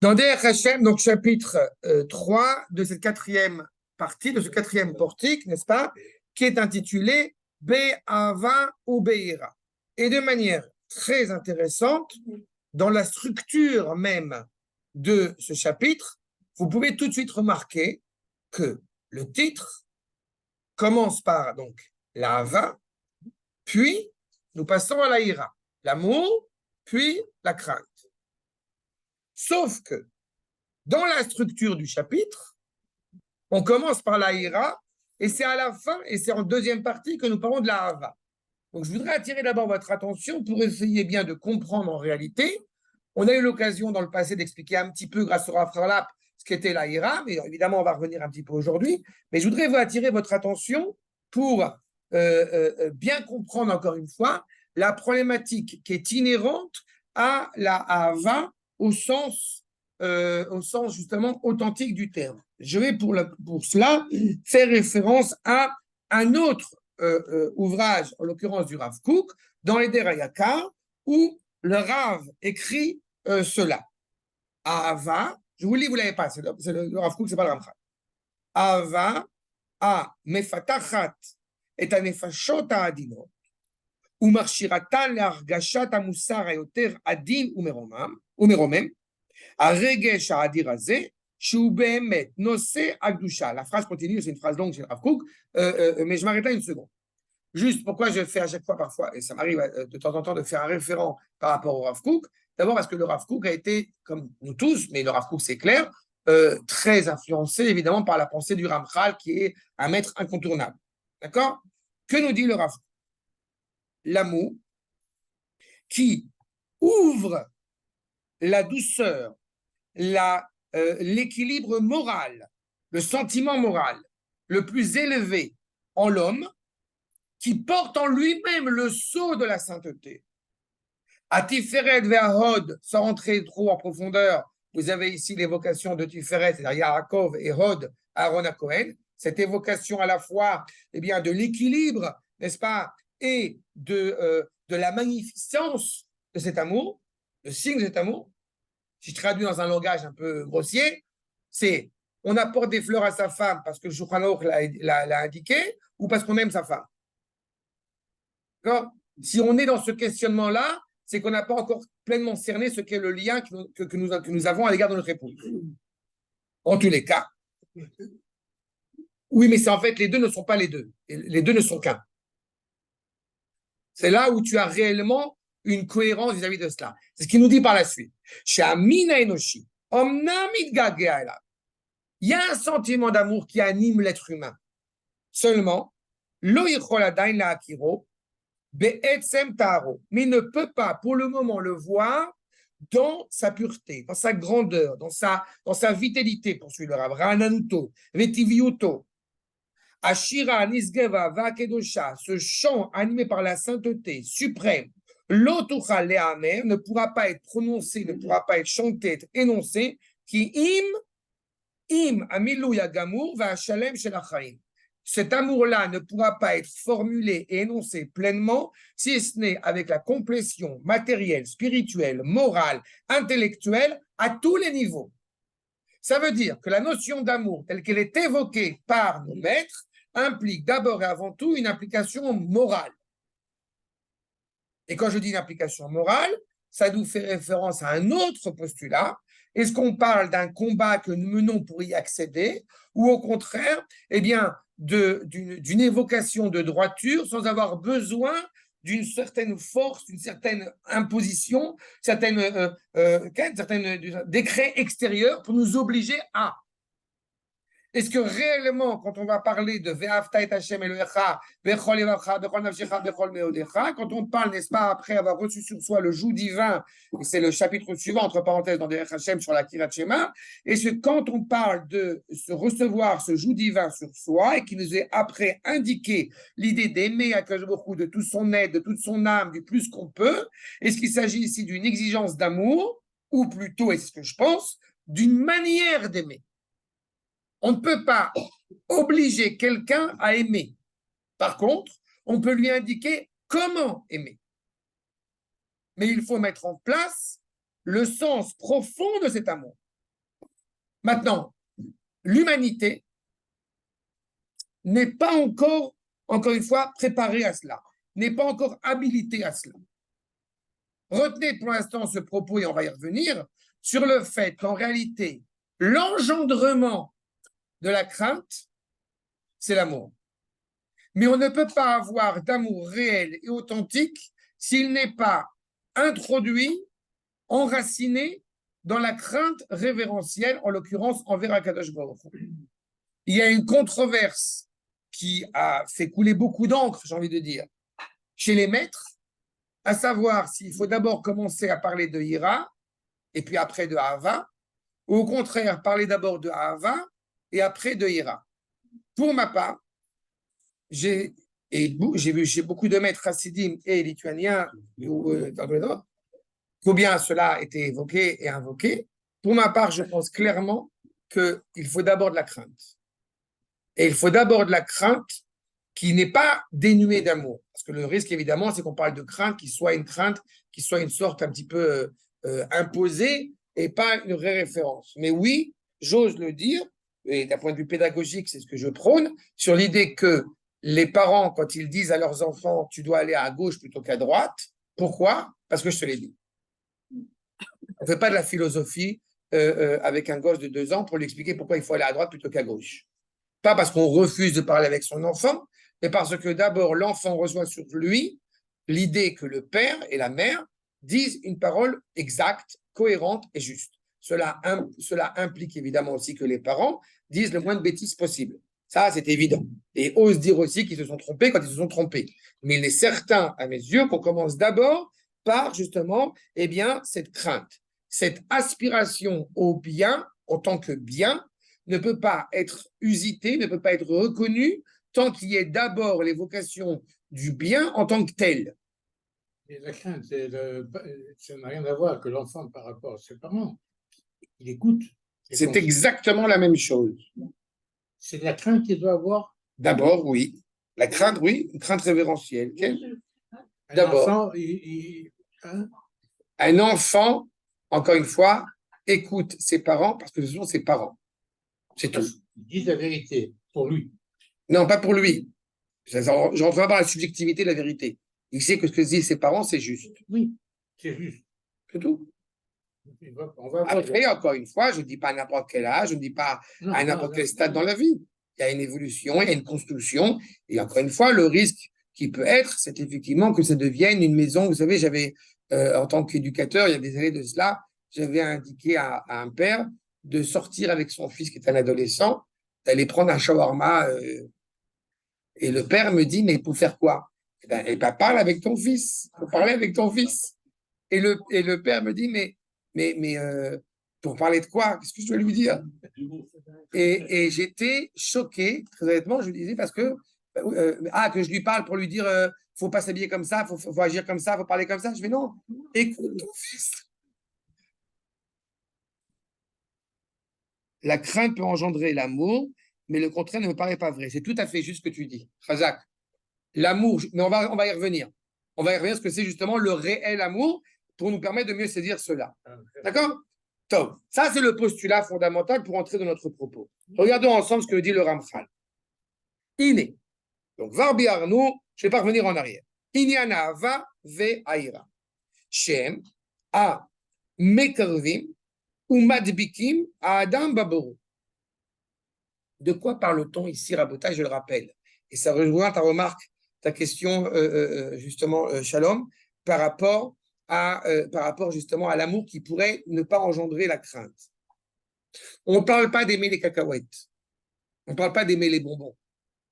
Dans Derech Hashem, donc chapitre 3 de cette quatrième partie, de ce quatrième portique, n'est-ce pas, qui est intitulé Be'ava ou Be'ira. Et de manière très intéressante, dans la structure même de ce chapitre, vous pouvez tout de suite remarquer que le titre commence par donc la Hava, puis nous passons à la Ira, l'amour, puis la crainte. Sauf que dans la structure du chapitre, on commence par la Ira, et c'est à la fin, et c'est en deuxième partie que nous parlons de la Hava. Donc je voudrais attirer d'abord votre attention pour essayer bien de comprendre en réalité. On a eu l'occasion dans le passé d'expliquer un petit peu, grâce au Rav Harlap, ce qu'était la Ira, mais évidemment on va revenir un petit peu aujourd'hui. Mais je voudrais vous attirer votre attention pour bien comprendre encore une fois la problématique qui est inhérente à la Hava au sens justement authentique du terme. Je vais pour cela faire référence à un autre ouvrage, en l'occurrence du Rav Kook, dans les Derayakar, où le Rav écrit cela. Ahava, je vous le dis, vous ne l'avez pas, c'est le Rav Kook, ce n'est pas le Ramchal. Ahava a mefatachat et הנפשות העדינות ומכשירתן להרגשת המוסר היותר עדין ומרומם, הרגש האדיר הזה, שהוא באמת נושא הקדושה. La phrase continue, c'est une phrase longue chez le Rav Kook, mais je m'arrête là une seconde. Juste pourquoi je fais à chaque fois, parfois, et ça m'arrive de temps en temps de faire un référent par rapport au Rav Kook. D'abord parce que le Rav Kook a été, comme nous tous, mais le Rav Kook c'est clair, très influencé évidemment par la pensée du Ramchal qui est un maître incontournable. D'accord? Que nous dit le Rav Kook? L'amour qui ouvre la douceur, l'équilibre moral, le sentiment moral le plus élevé en l'homme, qui porte en lui-même le sceau de la sainteté. À Tiferet ve'Hod, sans rentrer trop en profondeur, vous avez ici l'évocation de Tiferet, c'est-à-dire Yaakov et Hod, Aaron à Cohen, cette évocation à la fois de l'équilibre, n'est-ce pas, et de la magnificence de cet amour, le signe de cet amour. Si je traduis dans un langage un peu grossier, c'est on apporte des fleurs à sa femme parce que le Shulchan Aruch l'a indiqué ou parce qu'on aime sa femme. Si on est dans ce questionnement-là, c'est qu'on n'a pas encore pleinement cerné ce qu'est le lien que nous avons à l'égard de notre épouse. En tous les cas. Oui, mais c'est en fait, les deux ne sont pas les deux. Les deux ne sont qu'un. C'est là où tu as réellement une cohérence vis-à-vis de cela. C'est ce qu'il nous dit par la suite. Il y a un sentiment d'amour qui anime l'être humain. Seulement, mais il ne peut pas pour le moment le voir dans sa pureté, dans sa grandeur, dans sa vitalité, poursuit le Rav, Rananuto, Vetiviuto, Ashira, Nisgeva, Vakedosha, ce chant animé par la sainteté suprême, l'Otucha Leamer ne pourra pas être prononcé, ne pourra pas être chanté, être énoncé, qui im amilou yagamur va shalem shelachaim. Cet amour-là ne pourra pas être formulé et énoncé pleinement si ce n'est avec la complétion matérielle, spirituelle, morale, intellectuelle à tous les niveaux. Ça veut dire que la notion d'amour telle qu'elle est évoquée par nos maîtres implique d'abord et avant tout une application morale. Et quand je dis une application morale, ça nous fait référence à un autre postulat. Est-ce qu'on parle d'un combat que nous menons pour y accéder ou au contraire, d'une évocation de droiture sans avoir besoin d'une certaine force, d'une certaine imposition, certains décrets extérieurs pour nous obliger à. Est-ce que réellement, quand on va parler de Ve'afta et Hashem Elohecha, Bechol Yevacha, Bechol Nafshecha, Bechol Meodecha, quand on parle, n'est-ce pas, après avoir reçu sur soi le joug divin, et c'est le chapitre suivant, entre parenthèses, dans Derech Hashem sur la Kirat Shema, est-ce que quand on parle de se recevoir ce joug divin sur soi et qui nous est après indiqué l'idée d'aimer Akadosh Baruch Hu de toute son aide, de toute son âme, du plus qu'on peut, est-ce qu'il s'agit ici d'une exigence d'amour, ou plutôt, et c'est ce que je pense, d'une manière d'aimer? On ne peut pas obliger quelqu'un à aimer. Par contre, on peut lui indiquer comment aimer. Mais il faut mettre en place le sens profond de cet amour. Maintenant, l'humanité n'est pas encore une fois, préparée à cela, n'est pas encore habilitée à cela. Retenez pour l'instant ce propos, et on va y revenir, sur le fait qu'en réalité, l'engendrement de la crainte, c'est l'amour. Mais on ne peut pas avoir d'amour réel et authentique s'il n'est pas introduit, enraciné dans la crainte révérentielle, en l'occurrence envers Akadosh Baruch Hu. Il y a une controverse qui a fait couler beaucoup d'encre, j'ai envie de dire, chez les maîtres, à savoir s'il faut d'abord commencer à parler de Hira et puis après de Ahava, ou au contraire, parler d'abord de Ahava et après de Hira. Pour ma part, j'ai vu chez beaucoup de maîtres chassidim et lituaniens, combien cela a été évoqué et invoqué. Pour ma part, je pense clairement qu'il faut d'abord de la crainte. Et il faut d'abord de la crainte qui n'est pas dénuée d'amour. Parce que le risque, évidemment, c'est qu'on parle de crainte qui soit une sorte un petit peu imposée et pas une vraie référence. Mais oui, j'ose le dire, et d'un point de vue pédagogique, c'est ce que je prône, sur l'idée que les parents, quand ils disent à leurs enfants, tu dois aller à gauche plutôt qu'à droite, pourquoi? Parce que je te l'ai dit. On ne fait pas de la philosophie avec un gosse de 2 ans pour lui expliquer pourquoi il faut aller à droite plutôt qu'à gauche. Pas parce qu'on refuse de parler avec son enfant, mais parce que d'abord, l'enfant reçoit sur lui l'idée que le père et la mère disent une parole exacte, cohérente et juste. Cela implique évidemment aussi que les parents disent le moins de bêtises possible. Ça, c'est évident. Et osent dire aussi qu'ils se sont trompés quand ils se sont trompés. Mais il est certain, à mes yeux, qu'on commence d'abord par, justement, eh bien, cette crainte, cette aspiration au bien en tant que bien ne peut pas être usité, ne peut pas être reconnu tant qu'il y ait d'abord l'évocation du bien en tant que tel. Et la crainte, ça n'a rien à voir que l'enfant par rapport à ses parents. Il écoute. C'est exactement la même chose. C'est la crainte qu'il doit avoir. D'abord, oui. La crainte, oui, une crainte révérentielle. D'abord. Un enfant, encore une fois, écoute ses parents parce que ce sont ses parents. C'est tout. Ils disent la vérité pour lui. Non, pas pour lui. Je ne rentre pas dans la subjectivité de la vérité. Il sait que ce que disent ses parents, c'est juste. Oui, c'est juste. C'est tout. On va Après, encore une fois, je ne dis pas à n'importe quel âge, je ne dis pas à n'importe quel stade dans la vie. Il y a une évolution, il y a une construction. Et encore une fois, le risque qui peut être, c'est effectivement que ça devienne une maison. Vous savez, j'avais, en tant qu'éducateur, il y a des années de cela, j'avais indiqué à un père de sortir avec son fils qui est un adolescent, d'aller prendre un shawarma. Et le père me dit, mais pour faire quoi? Eh ben, parle avec ton fils. Faut parler avec ton fils. Et le père me dit, mais pour parler de quoi? Qu'est-ce que je dois lui dire? Et j'étais choqué, très honnêtement, je lui disais, parce que, que je lui parle pour lui dire, faut pas s'habiller comme ça, faut agir comme ça, faut parler comme ça. Je vais non, écoute ton fils. La crainte peut engendrer l'amour, mais le contraire ne me paraît pas vrai. C'est tout à fait juste ce que tu dis, Razak. L'amour, mais on va y revenir. On va y revenir ce que c'est justement le réel amour pour nous permettre de mieux saisir cela. D'accord? Top. Ça, c'est le postulat fondamental pour entrer dans notre propos. Regardons ensemble ce que dit le Ramchal. Iné. Donc, Varbi Arnou, je ne vais pas revenir en arrière. Inyana va ve aïra. Shem a mekarvim ou madbikim a adam baboru. De quoi parle-t-on ici, Rabotage, je le rappelle? Et ça rejoint ta remarque, ta question, justement, Shalom, par rapport justement à l'amour qui pourrait ne pas engendrer la crainte. On ne parle pas d'aimer les cacahuètes. On ne parle pas d'aimer les bonbons.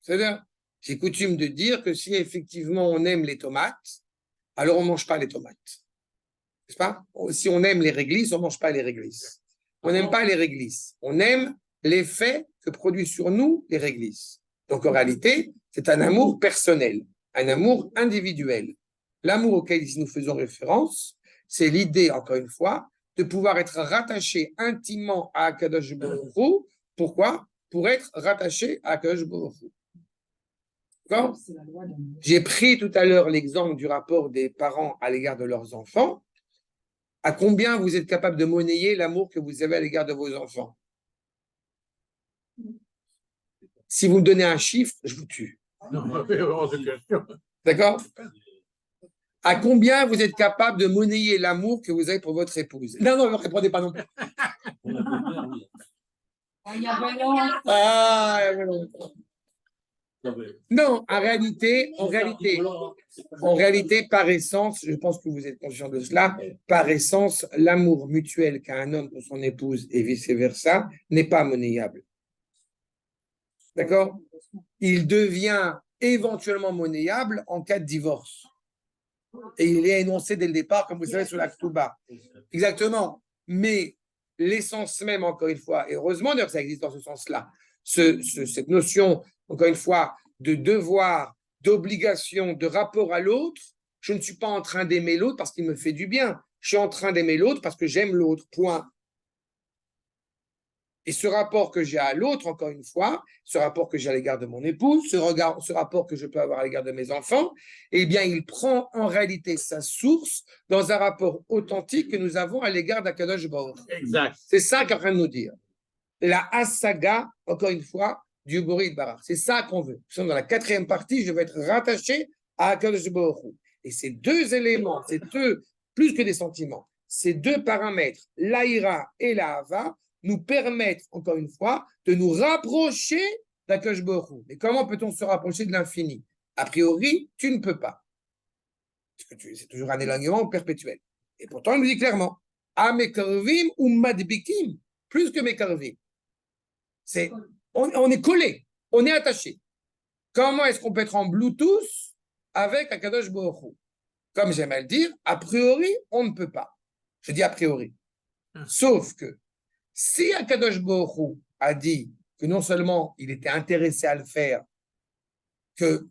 C'est-à-dire, j'ai coutume de dire que si effectivement on aime les tomates, alors on ne mange pas les tomates. N'est-ce pas? Si on aime les réglisses, on ne mange pas les réglisses. On n'aime pas les réglisses. On aime l'effet que produit sur nous les réglisses. Donc en réalité, c'est un amour personnel, un amour individuel. L'amour auquel nous faisons référence, c'est l'idée, encore une fois, de pouvoir être rattaché intimement à Akadosh Baruch Hu. Pourquoi? Pour être rattaché à Akadosh Baruch Hu. D'accord? J'ai pris tout à l'heure l'exemple du rapport des parents à l'égard de leurs enfants. À combien vous êtes capable de monnayer l'amour que vous avez à l'égard de vos enfants? Si vous me donnez un chiffre, je vous tue. Non, hors de question. D'accord? À combien vous êtes capable de monnayer l'amour que vous avez pour votre épouse? Non, ne répondez pas non plus. Ah, non, en réalité, par essence, je pense que vous êtes conscient de cela, par essence, l'amour mutuel qu'a un homme pour son épouse et vice-versa n'est pas monnayable. D'accord? Il devient éventuellement monnayable en cas de divorce. Et il est énoncé dès le départ, comme vous savez, sur la Ktouba. Exactement. Mais l'essence même, encore une fois, et heureusement d'ailleurs que ça existe dans ce sens-là, cette notion, encore une fois, de devoir, d'obligation, de rapport à l'autre, je ne suis pas en train d'aimer l'autre parce qu'il me fait du bien. Je suis en train d'aimer l'autre parce que j'aime l'autre, point. Et ce rapport que j'ai à l'autre, encore une fois, ce rapport que j'ai à l'égard de mon épouse, ce rapport que je peux avoir à l'égard de mes enfants, eh bien, il prend en réalité sa source dans un rapport authentique que nous avons à l'égard d'Akadosh Baruch. Exact. C'est ça qu'est en train de nous dire. La Hasaga, encore une fois, du Borit Barak. C'est ça qu'on veut. Dans la 4e partie, je vais être rattaché à Akadosh Baruch. Et ces deux éléments, ces deux, plus que des sentiments, ces deux paramètres, l'Aïra et l'Ahava, nous permettent, encore une fois, de nous rapprocher d'Akadosh Baruch. Mais comment peut-on se rapprocher de l'infini? A priori, tu ne peux pas. Parce que c'est toujours un éloignement perpétuel. Et pourtant, il nous dit clairement, Amekarvim ou Madbikim, plus que Mekarvim. On est collé, on est attaché. Comment est-ce qu'on peut être en Bluetooth avec Akadosh Baruch Hu? Comme j'aime à le dire, a priori, on ne peut pas. Je dis a priori. Sauf que si Akadosh Baruch Hu a dit que non seulement il était intéressé à le faire, que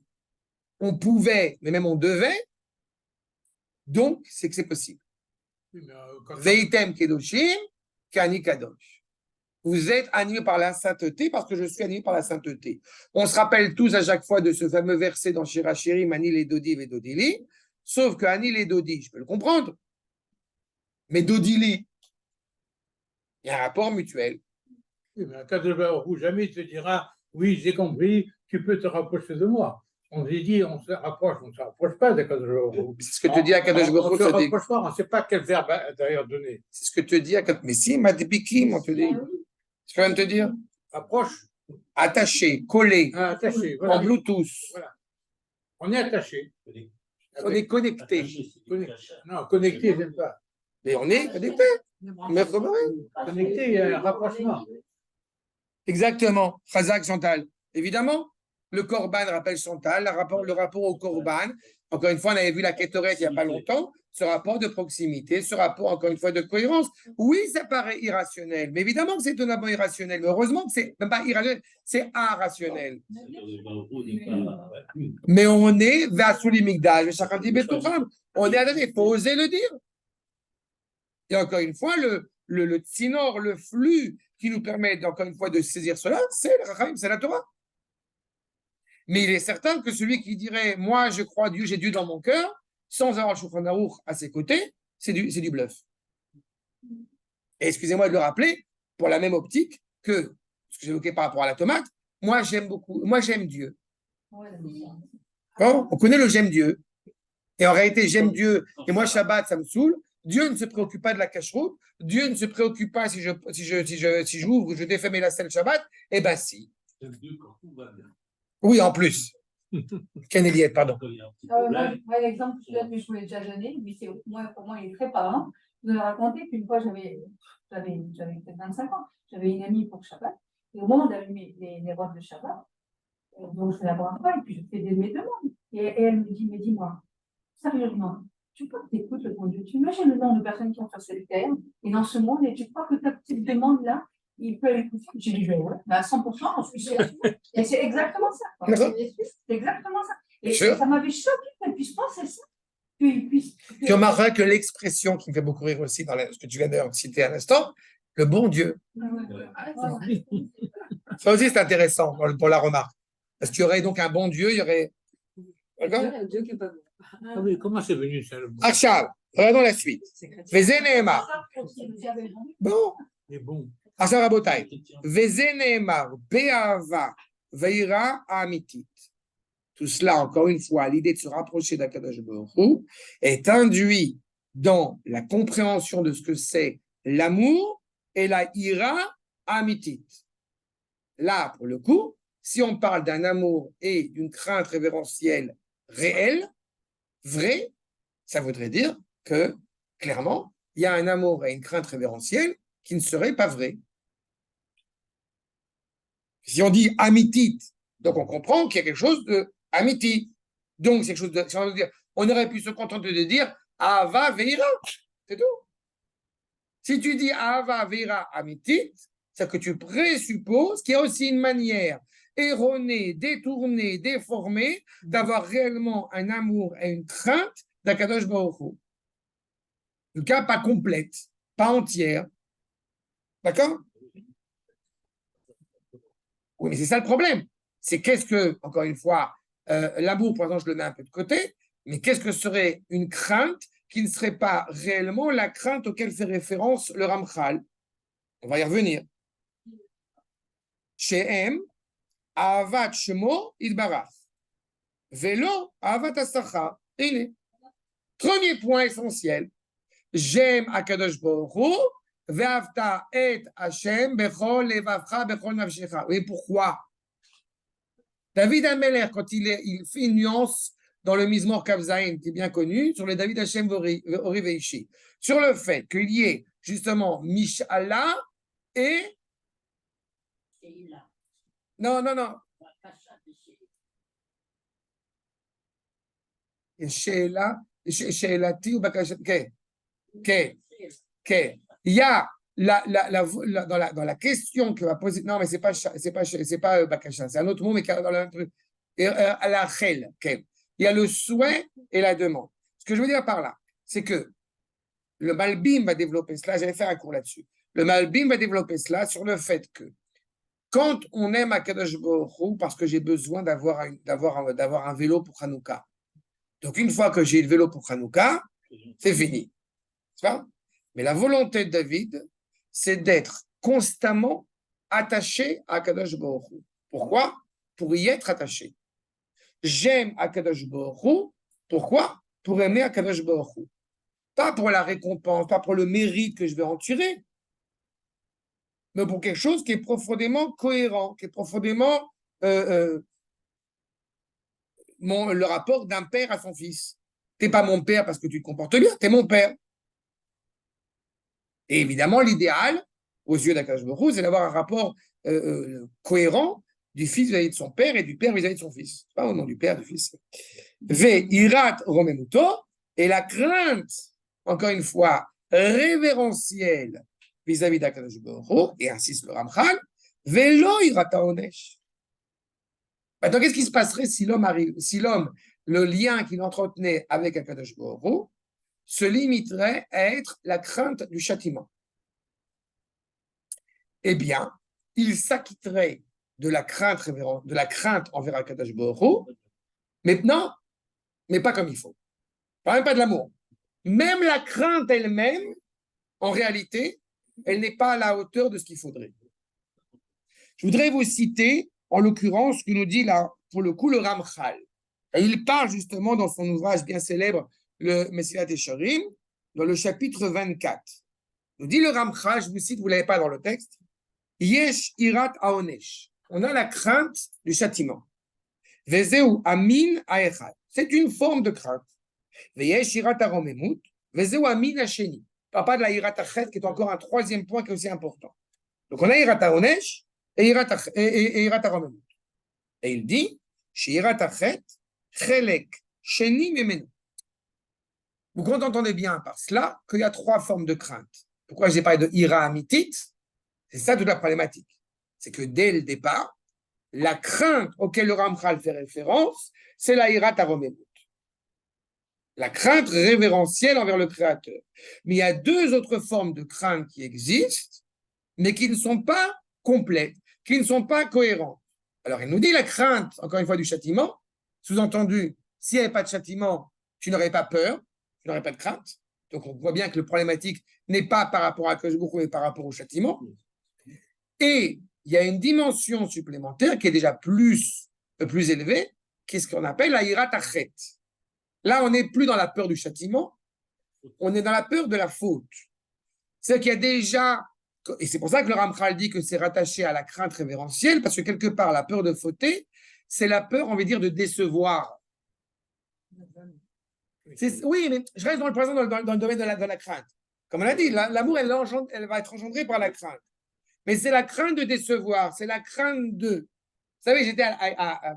on pouvait, mais même on devait, donc c'est que c'est possible. Veitem Kedoshim, Kani Kadosh. Vous êtes animés par la sainteté parce que je suis animé par la sainteté. On se rappelle tous à chaque fois de ce fameux verset dans Shirachirim, Ani les Dodi et Dodili, sauf que Ani les Dodi, je peux le comprendre, mais Dodili, il y a un rapport mutuel. Oui, mais Akadosh Baruch Hu, jamais il te dira, oui, j'ai compris, tu peux te rapprocher de moi. On s'est dit, on se rapproche pas d'Akadosh Baruch Hu. C'est ce que te dit Akadosh Baruch Hu. On se rapproche pas, on ne sait pas quel verbe d'ailleurs donner. C'est ce que te dit Akadosh. Mais si, Madbikim, on te dit. Je peux même te dire. Approche. Attaché, collé, attaché, voilà. En Bluetooth. Voilà. On est attaché. On est connecté. Non, connecté, j'aime pas. Mais on est connecté. Connecté, il y a un rapprochement. Exactement. Chazak Chantal. Évidemment, le Korban rappelle Chantal, le rapport au Korban. Encore une fois, on avait vu la Kétoret il n'y a pas longtemps. Ce rapport de proximité, ce rapport, encore une fois, de cohérence. Oui, ça paraît irrationnel, mais évidemment que c'est étonnamment irrationnel. Mais heureusement que c'est même pas irrationnel, c'est irrationnel. Mais on est vers sous l'imigdal, chacun dit on est à il faut oser le dire. Et encore une fois, le tsinor, le flux qui nous permet, encore une fois, de saisir cela, c'est le Rachaim, c'est la Torah. Mais il est certain que celui qui dirait, moi, je crois Dieu, j'ai Dieu dans mon cœur, sans avoir Shulchan Aruch à ses côtés, c'est du bluff. Et excusez-moi de le rappeler, pour la même optique que ce que j'évoquais par rapport à la tomate, moi, j'aime Dieu. On connaît le j'aime Dieu. Et en réalité, j'aime Dieu, et moi, Shabbat, ça me saoule. Dieu ne se préoccupe pas de la cacheroute. Dieu ne se préoccupe pas si j'ouvre, je défais mes lacets le Shabbat. Eh bien, si. Oui, en plus. Ken Eliette, pardon. Moi, l'exemple que je donne, mais je vous l'ai déjà donné, mais pour moi, il est très parlant. Je vous ai raconté qu'une fois, j'avais peut-être 25 ans, j'avais une amie pour Shabbat, et au moment d'allumer les robes de Shabbat, donc je fais la branche et puis je fais mes demandes. Et elle me dit, mais dis-moi, sérieusement, tu crois que tu écoutes le bon Dieu? Tu imagines le nombre de personnes qui ont fait cette terre, et dans ce monde, et tu crois que ta petite demande-là, il peut l'écouter? J'ai dit, ouais, à 100%, on suis sûre. Et c'est exactement ça. C'est exactement ça. Et ça m'avait choqué qu'elle puisse penser ça. Tu remarqueras que l'expression qui me fait beaucoup rire aussi dans ce que tu viens de citer à l'instant, le bon Dieu. Ça aussi, c'est intéressant pour la remarque. Parce qu'il y aurait donc un bon Dieu, il y aurait. D'accord? Un Dieu qui n'est pas bon. Ah oui, comment c'est venu ça? Achal, regardons la suite. Vezeneemar. Bon. C'est bon. Achal Rabotai. Vezeneemar, Be'ava, veira amitit. Tout cela, encore une fois, l'idée de se rapprocher d'Akadosh Baruch Hu est induit dans la compréhension de ce que c'est l'amour et la ira amitit. Là, pour le coup, si on parle d'un amour et d'une crainte révérentielle réelle, vraie, ça voudrait dire que, clairement, il y a un amour et une crainte révérentielle qui ne seraient pas vrais. Si on dit amitit, donc on comprend qu'il y a quelque chose de amiti. Donc, c'est quelque chose de. Si on veut dire, on aurait pu se contenter de dire Ava Veira. C'est tout. Si tu dis Ava Veira Amitit, c'est que tu présupposes qu'il y a aussi une manière erronée, détournée, déformée d'avoir réellement un amour et une crainte d'Akadosh Baruch Hu. En tout cas, pas complète, pas entière. D'accord? Oui, mais c'est ça le problème. C'est qu'est-ce que, encore une fois, l'amour, pour exemple, je le mets un peu de côté, mais qu'est-ce que serait une crainte qui ne serait pas réellement la crainte auquel fait référence le Ramchal? On va y revenir. She'em, Ahavat Shemo, Idbarach. Velo, Ahavat Asachar. Premier point essentiel. J'aime Akadosh Baruch Hu, Ve'avta et Hashem, Bechol Levavcha, Bechol Nafshecha. Oui, pourquoi? David Ameler, quand il fait une nuance dans le Mizmor Kavzaïn, qui est bien connu, sur le David Hashem Ori Veishi, sur le fait qu'il y ait justement Mishala et. Non. Sheilati ou Bakashati. Il y a dans la question que va poser. Non, mais c'est pas Bakasha, c'est un autre mot, mais dans le même truc. À la chel. Il y a le souhait et la demande. Ce que je veux dire par là, c'est que le Malbim va développer cela, j'allais faire un cours là-dessus. Le Malbim va développer cela sur le fait que quand on aime Akadosh Baruch Hu, parce que j'ai besoin d'avoir un vélo pour Hanouka. Donc, une fois que j'ai le vélo pour Hanouka, c'est fini. C'est pas? Mais la volonté de David, c'est d'être constamment attaché à Akadosh Baruch Hu. Pourquoi? Pour y être attaché. J'aime Akadosh Baruch Hu. Pourquoi? Pour aimer Akadosh Baruch Hu. Pas pour la récompense, pas pour le mérite que je vais en tirer, mais pour quelque chose qui est profondément cohérent, qui est profondément le rapport d'un père à son fils. Tu n'es pas mon père parce que tu te comportes bien, tu es mon père. Et évidemment, l'idéal, aux yeux d'Akadosh Baruch Hu, c'est d'avoir un rapport cohérent du fils vis-à-vis de son père et du père vis-à-vis de son fils. Pas au nom du père, du fils. Ve irat romemuto, et la crainte, encore une fois, révérentielle vis-à-vis d'Akadosh Baruch Hu, et insiste le Ramchal, velo irata onesh. Maintenant, qu'est-ce qui se passerait si l'homme, le lien qu'il entretenait avec Akadosh Baruch Hu, se limiterait à être la crainte du châtiment? Eh bien, il s'acquitterait de la crainte envers Akadosh Baruch Hu, maintenant, mais pas comme il faut. Même pas de l'amour. Même la crainte elle-même, en réalité, elle n'est pas à la hauteur de ce qu'il faudrait. Je voudrais vous citer, en l'occurrence, ce que nous dit là, pour le coup, le Ramchal. Et il parle justement dans son ouvrage bien célèbre, le Messilat Yesharim, dans le chapitre 24. Nous dit le Ramchal, je vous cite, vous ne l'avez pas dans le texte, Yesh irat aonesh. On a la crainte du châtiment. Vezeu amin aechad. C'est une forme de crainte. Veyesh irat aromemut. Vezeu amin asheni. Pas de la irat achet, qui est encore un troisième point qui est aussi important. Donc on a irat aonesh et irat aromemut. Et il dit, chez irat achet, chelek sheni memenu. Vous entendez bien par cela qu'il y a trois formes de crainte. Pourquoi j'ai parlé de ira amitit? C'est ça toute la problématique. C'est que dès le départ, la crainte auquel le Ramchal fait référence, c'est la irat aromemut. La crainte révérentielle envers le Créateur. Mais il y a deux autres formes de crainte qui existent, mais qui ne sont pas complètes, qui ne sont pas cohérentes. Alors, il nous dit la crainte, encore une fois, du châtiment. Sous-entendu, s'il n'y avait pas de châtiment, tu n'aurais pas peur, tu n'aurais pas de crainte. Donc, on voit bien que le problématique n'est pas par rapport à Akadosh Baruch Hu, mais par rapport au châtiment. Et il y a une dimension supplémentaire qui est déjà plus élevée, qui est ce qu'on appelle la hirat achet. Là, on n'est plus dans la peur du châtiment, on est dans la peur de la faute. C'est qu'il y a déjà, et c'est pour ça que le Ramchal dit que c'est rattaché à la crainte révérentielle, parce que quelque part, la peur de fauter, c'est la peur, on va dire, de décevoir. Oui, mais je reste dans le présent, dans le domaine de la crainte. Comme on a dit, l'amour, elle va être engendrée par la crainte. Mais c'est la crainte de décevoir, c'est la crainte de. Vous savez, j'étais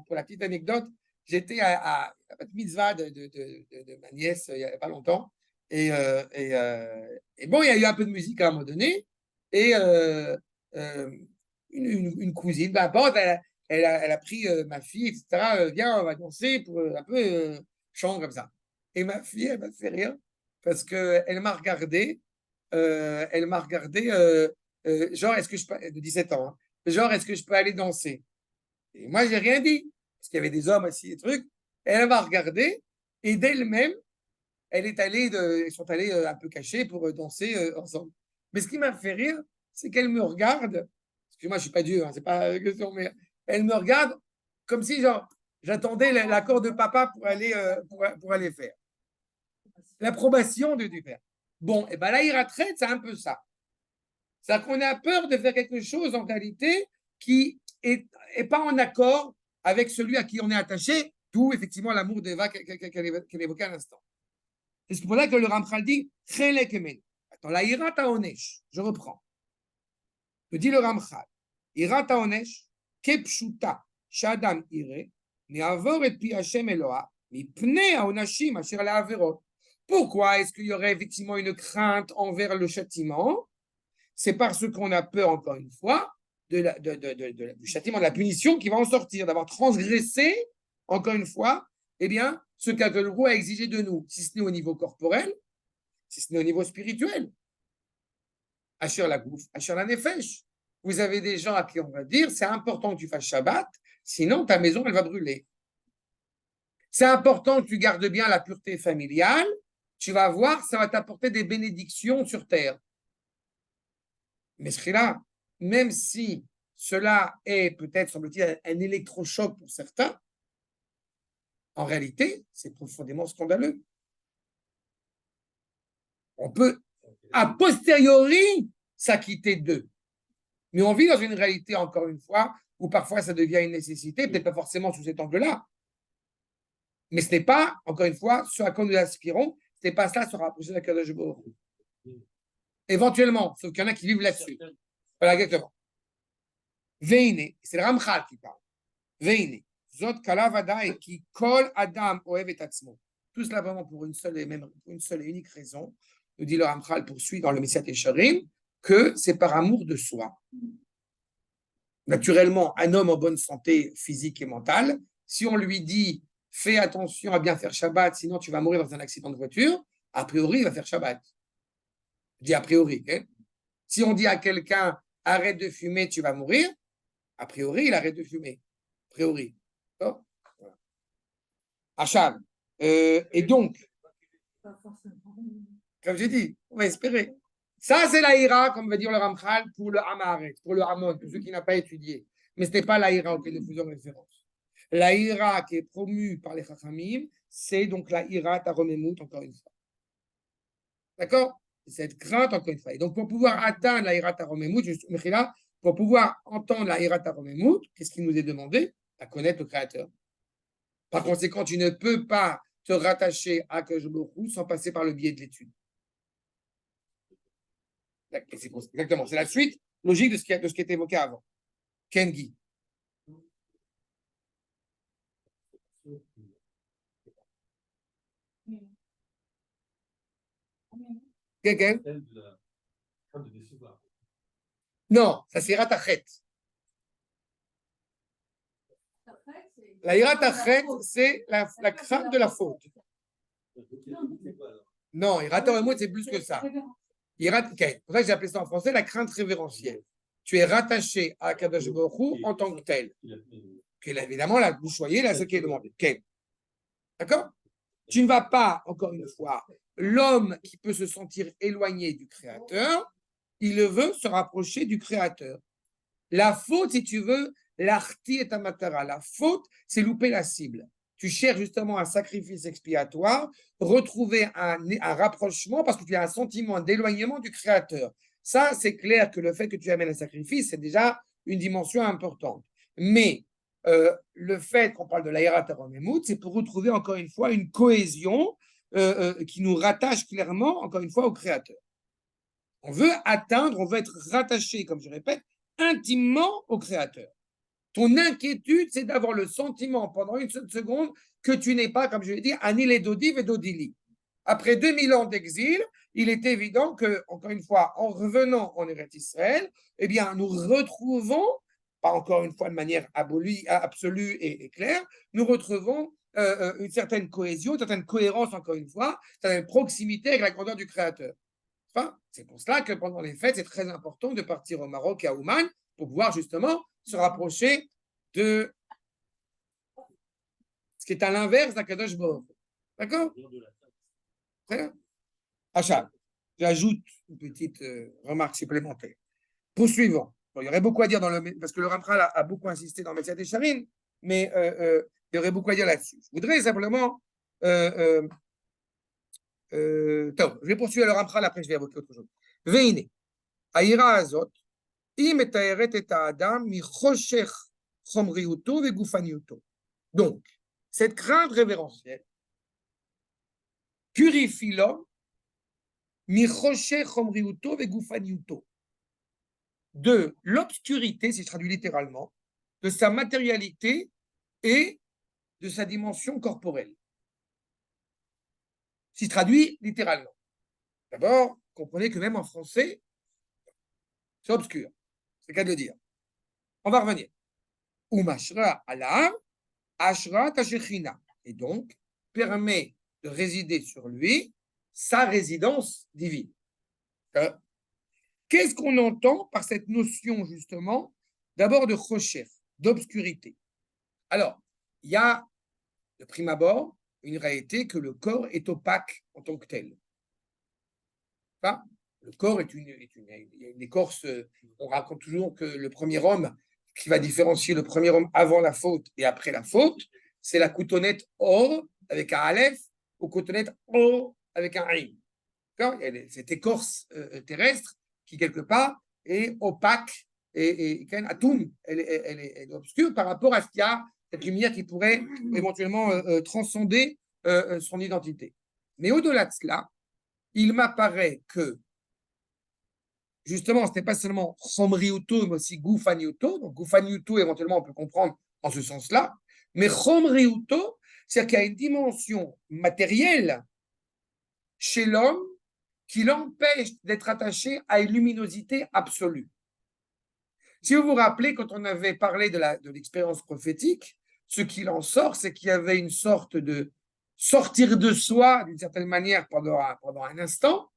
pour la petite anecdote, j'étais à la mitzvah de ma nièce il n'y a pas longtemps. Et bon, il y a eu un peu de musique à un moment donné. Et une cousine, bon, elle a pris ma fille, etc. Viens, on va danser pour un peu chant comme ça. Et ma fille, elle m'a fait rire parce qu'elle m'a regardé. Genre, est-ce que je peux, de 17 ans, hein, genre, est-ce que je peux aller danser? Et moi, j'ai rien dit, parce qu'il y avait des hommes assis, des trucs. Elle m'a regardé, et d'elle-même, ils sont allés un peu cachés pour danser ensemble. Mais ce qui m'a fait rire, c'est qu'elle me regarde, parce que moi, je suis pas Dieu, hein, c'est pas une question, mais elle me regarde comme si, genre, j'attendais l'accord de papa pour aller faire. L'approbation du père. Bon, et ben là, il retraite, c'est un peu ça. C'est-à-dire qu'on a peur de faire quelque chose en réalité qui est pas en accord avec celui à qui on est attaché, d'où effectivement l'amour d'Eva qu'elle évoquait à l'instant. C'est pour ça que le Ramchal dit Attends, la irata onesh, je reprends. Me dit le Ramchal, irata onesh, kepshuta, shadam ire, me'avor et pi Hashem Eloah, mipnei haonashim asher la'averot. Pourquoi est-ce qu'il y aurait effectivement une crainte envers le châtiment? C'est parce qu'on a peur, encore une fois, du châtiment, de la punition qui va en sortir, d'avoir transgressé, encore une fois, eh bien, ce qu'Akadosh a exigé de nous, si ce n'est au niveau corporel, si ce n'est au niveau spirituel. Asher la gouf, Asher la nefesh. Vous avez des gens à qui on va dire, c'est important que tu fasses Shabbat, sinon ta maison, elle va brûler. C'est important que tu gardes bien la pureté familiale, tu vas voir, ça va t'apporter des bénédictions sur terre. Mais ce là, même si cela est peut-être, semble-t-il, un électrochoc pour certains, en réalité, c'est profondément scandaleux. On peut, a posteriori, s'acquitter d'eux. Mais on vit dans une réalité, encore une fois, où parfois ça devient une nécessité, peut-être pas forcément sous cet angle-là. Mais ce n'est pas, encore une fois, ce à quoi nous aspirons, ce n'est pas ça, se rapprocher de la Kadosh Baruch Hu. Éventuellement, sauf qu'il y en a qui vivent là-dessus. Voilà, exactement. Veine, c'est le Ramchal qui parle. Veine, zot kalavada et qui kol adam oev et atzmo. Tout cela vraiment pour une seule et unique raison, nous dit le Ramchal poursuit dans le Messiat Yesharim, que c'est par amour de soi. Naturellement, un homme en bonne santé physique et mentale, si on lui dit fais attention à bien faire Shabbat, sinon tu vas mourir dans un accident de voiture, a priori, il va faire Shabbat. Je dis a priori. Hein? Si on dit à quelqu'un arrête de fumer, tu vas mourir, a priori, il arrête de fumer. A priori. Voilà. Achab. Et donc, comme j'ai dit, on va espérer. Ça, c'est la ira, comme va dire le Ramchal, pour le Hamaret, pour le Hamon, pour ceux qui n'ont pas étudié. Mais ce n'est pas la ira auquel nous faisons référence. La ira qui est promue par les Chachamim, c'est donc la ira Taromemut, encore une fois. D'accord? Cette crainte, encore une fois. Et donc, pour pouvoir atteindre la ira Taromemut, pour pouvoir entendre la ira Taromemut, qu'est-ce qui nous est demandé? À connaître le Créateur. Par conséquent, tu ne peux pas te rattacher à Akadosh Baruch Hu sans passer par le biais de l'étude. Exactement, c'est la suite logique de ce qui a été évoqué avant. Kengi. Quelqu'un? Non, ça c'est Ratachet. La Iratachet, c'est la crainte de la faute. Non, Iratachet, c'est plus que ça. Okay. Pour ça que j'ai appelé ça en français la crainte révérentielle. Tu es rattaché à Kadosh Baruch Hu en tant que tel. Évidemment, là, vous choyez, là, ce qui est demandé. Okay. D'accord? Tu ne vas pas, encore une fois, l'homme qui peut se sentir éloigné du Créateur, il veut se rapprocher du Créateur. La faute, si tu veux, l'arti est matara. La faute, c'est louper la cible. Tu cherches justement un sacrifice expiatoire, retrouver un rapprochement parce que tu as un sentiment d'éloignement du Créateur. Ça, c'est clair que le fait que tu amènes un sacrifice, c'est déjà une dimension importante. Mais le fait qu'on parle de l'Aïrat Aromemout, c'est pour retrouver encore une fois une cohésion qui nous rattache clairement, encore une fois, au Créateur. On veut atteindre, on veut être rattaché, comme je répète, intimement au Créateur. Ton inquiétude, c'est d'avoir le sentiment pendant une seule seconde que tu n'es pas, comme je l'ai dit, Anil et Dodiv et Dodili. Après 2000 ans d'exil, il est évident que, encore une fois, en revenant en Eretz Israël, eh bien, nous retrouvons, pas encore une fois de manière absolue et claire, nous retrouvons une certaine cohésion, une certaine cohérence, encore une fois, une certaine proximité avec la grandeur du Créateur. Enfin, c'est pour cela que pendant les fêtes, c'est très important de partir au Maroc et à Ouman pour pouvoir justement se rapprocher de ce qui est à l'inverse d'Akadosh Baruch. D'accord? Très bien. Achat. J'ajoute une petite remarque supplémentaire. Poursuivons. Bon, il y aurait beaucoup à dire parce que le Ramchal a beaucoup insisté dans Messiah Charim, mais il y aurait beaucoup à dire là-dessus. Je voudrais simplement je vais poursuivre le Ramchal, après je vais évoquer autre chose. Veine, Aïra Azot, היא מתארת את האדם מחושך חומריותו וגופניותו. Donc, cette crainte révérentielle purifie l'homme מחושך חומריותו וגופניותו, de l'obscurité, si je traduis littéralement, de sa matérialité et de sa dimension corporelle. Si je traduis littéralement. D'abord, comprenez que même en français, c'est obscur. C'est le cas de le dire. On va revenir. Umashra alav, ashra tashechina. Et donc, permet de résider sur lui sa résidence divine. Qu'est-ce qu'on entend par cette notion, justement, d'abord de chosher, d'obscurité? Alors, il y a, de prime abord, une réalité que le corps est opaque en tant que tel. Enfin, le corps est une écorce. On raconte toujours que le premier homme qui va différencier le premier homme avant la faute et après la faute, c'est la coutonnette or avec un aleph ou coutonnette or avec un aïn. Il y a cette écorce terrestre qui, quelque part, est opaque et atoum, elle est obscure par rapport à ce qu'il y a, cette lumière qui pourrait éventuellement transcender son identité. Mais au-delà de cela, il m'apparaît que, justement, ce n'est pas seulement chomriuto, mais aussi gufaniuto. Donc, gufaniuto, éventuellement, on peut comprendre en ce sens-là. Mais chomriuto, c'est-à-dire qu'il y a une dimension matérielle chez l'homme qui l'empêche d'être attaché à une luminosité absolue. Si vous vous rappelez, quand on avait parlé de l'expérience prophétique, ce qu'il en sort, c'est qu'il y avait une sorte de sortir de soi, d'une certaine manière, pendant un instant,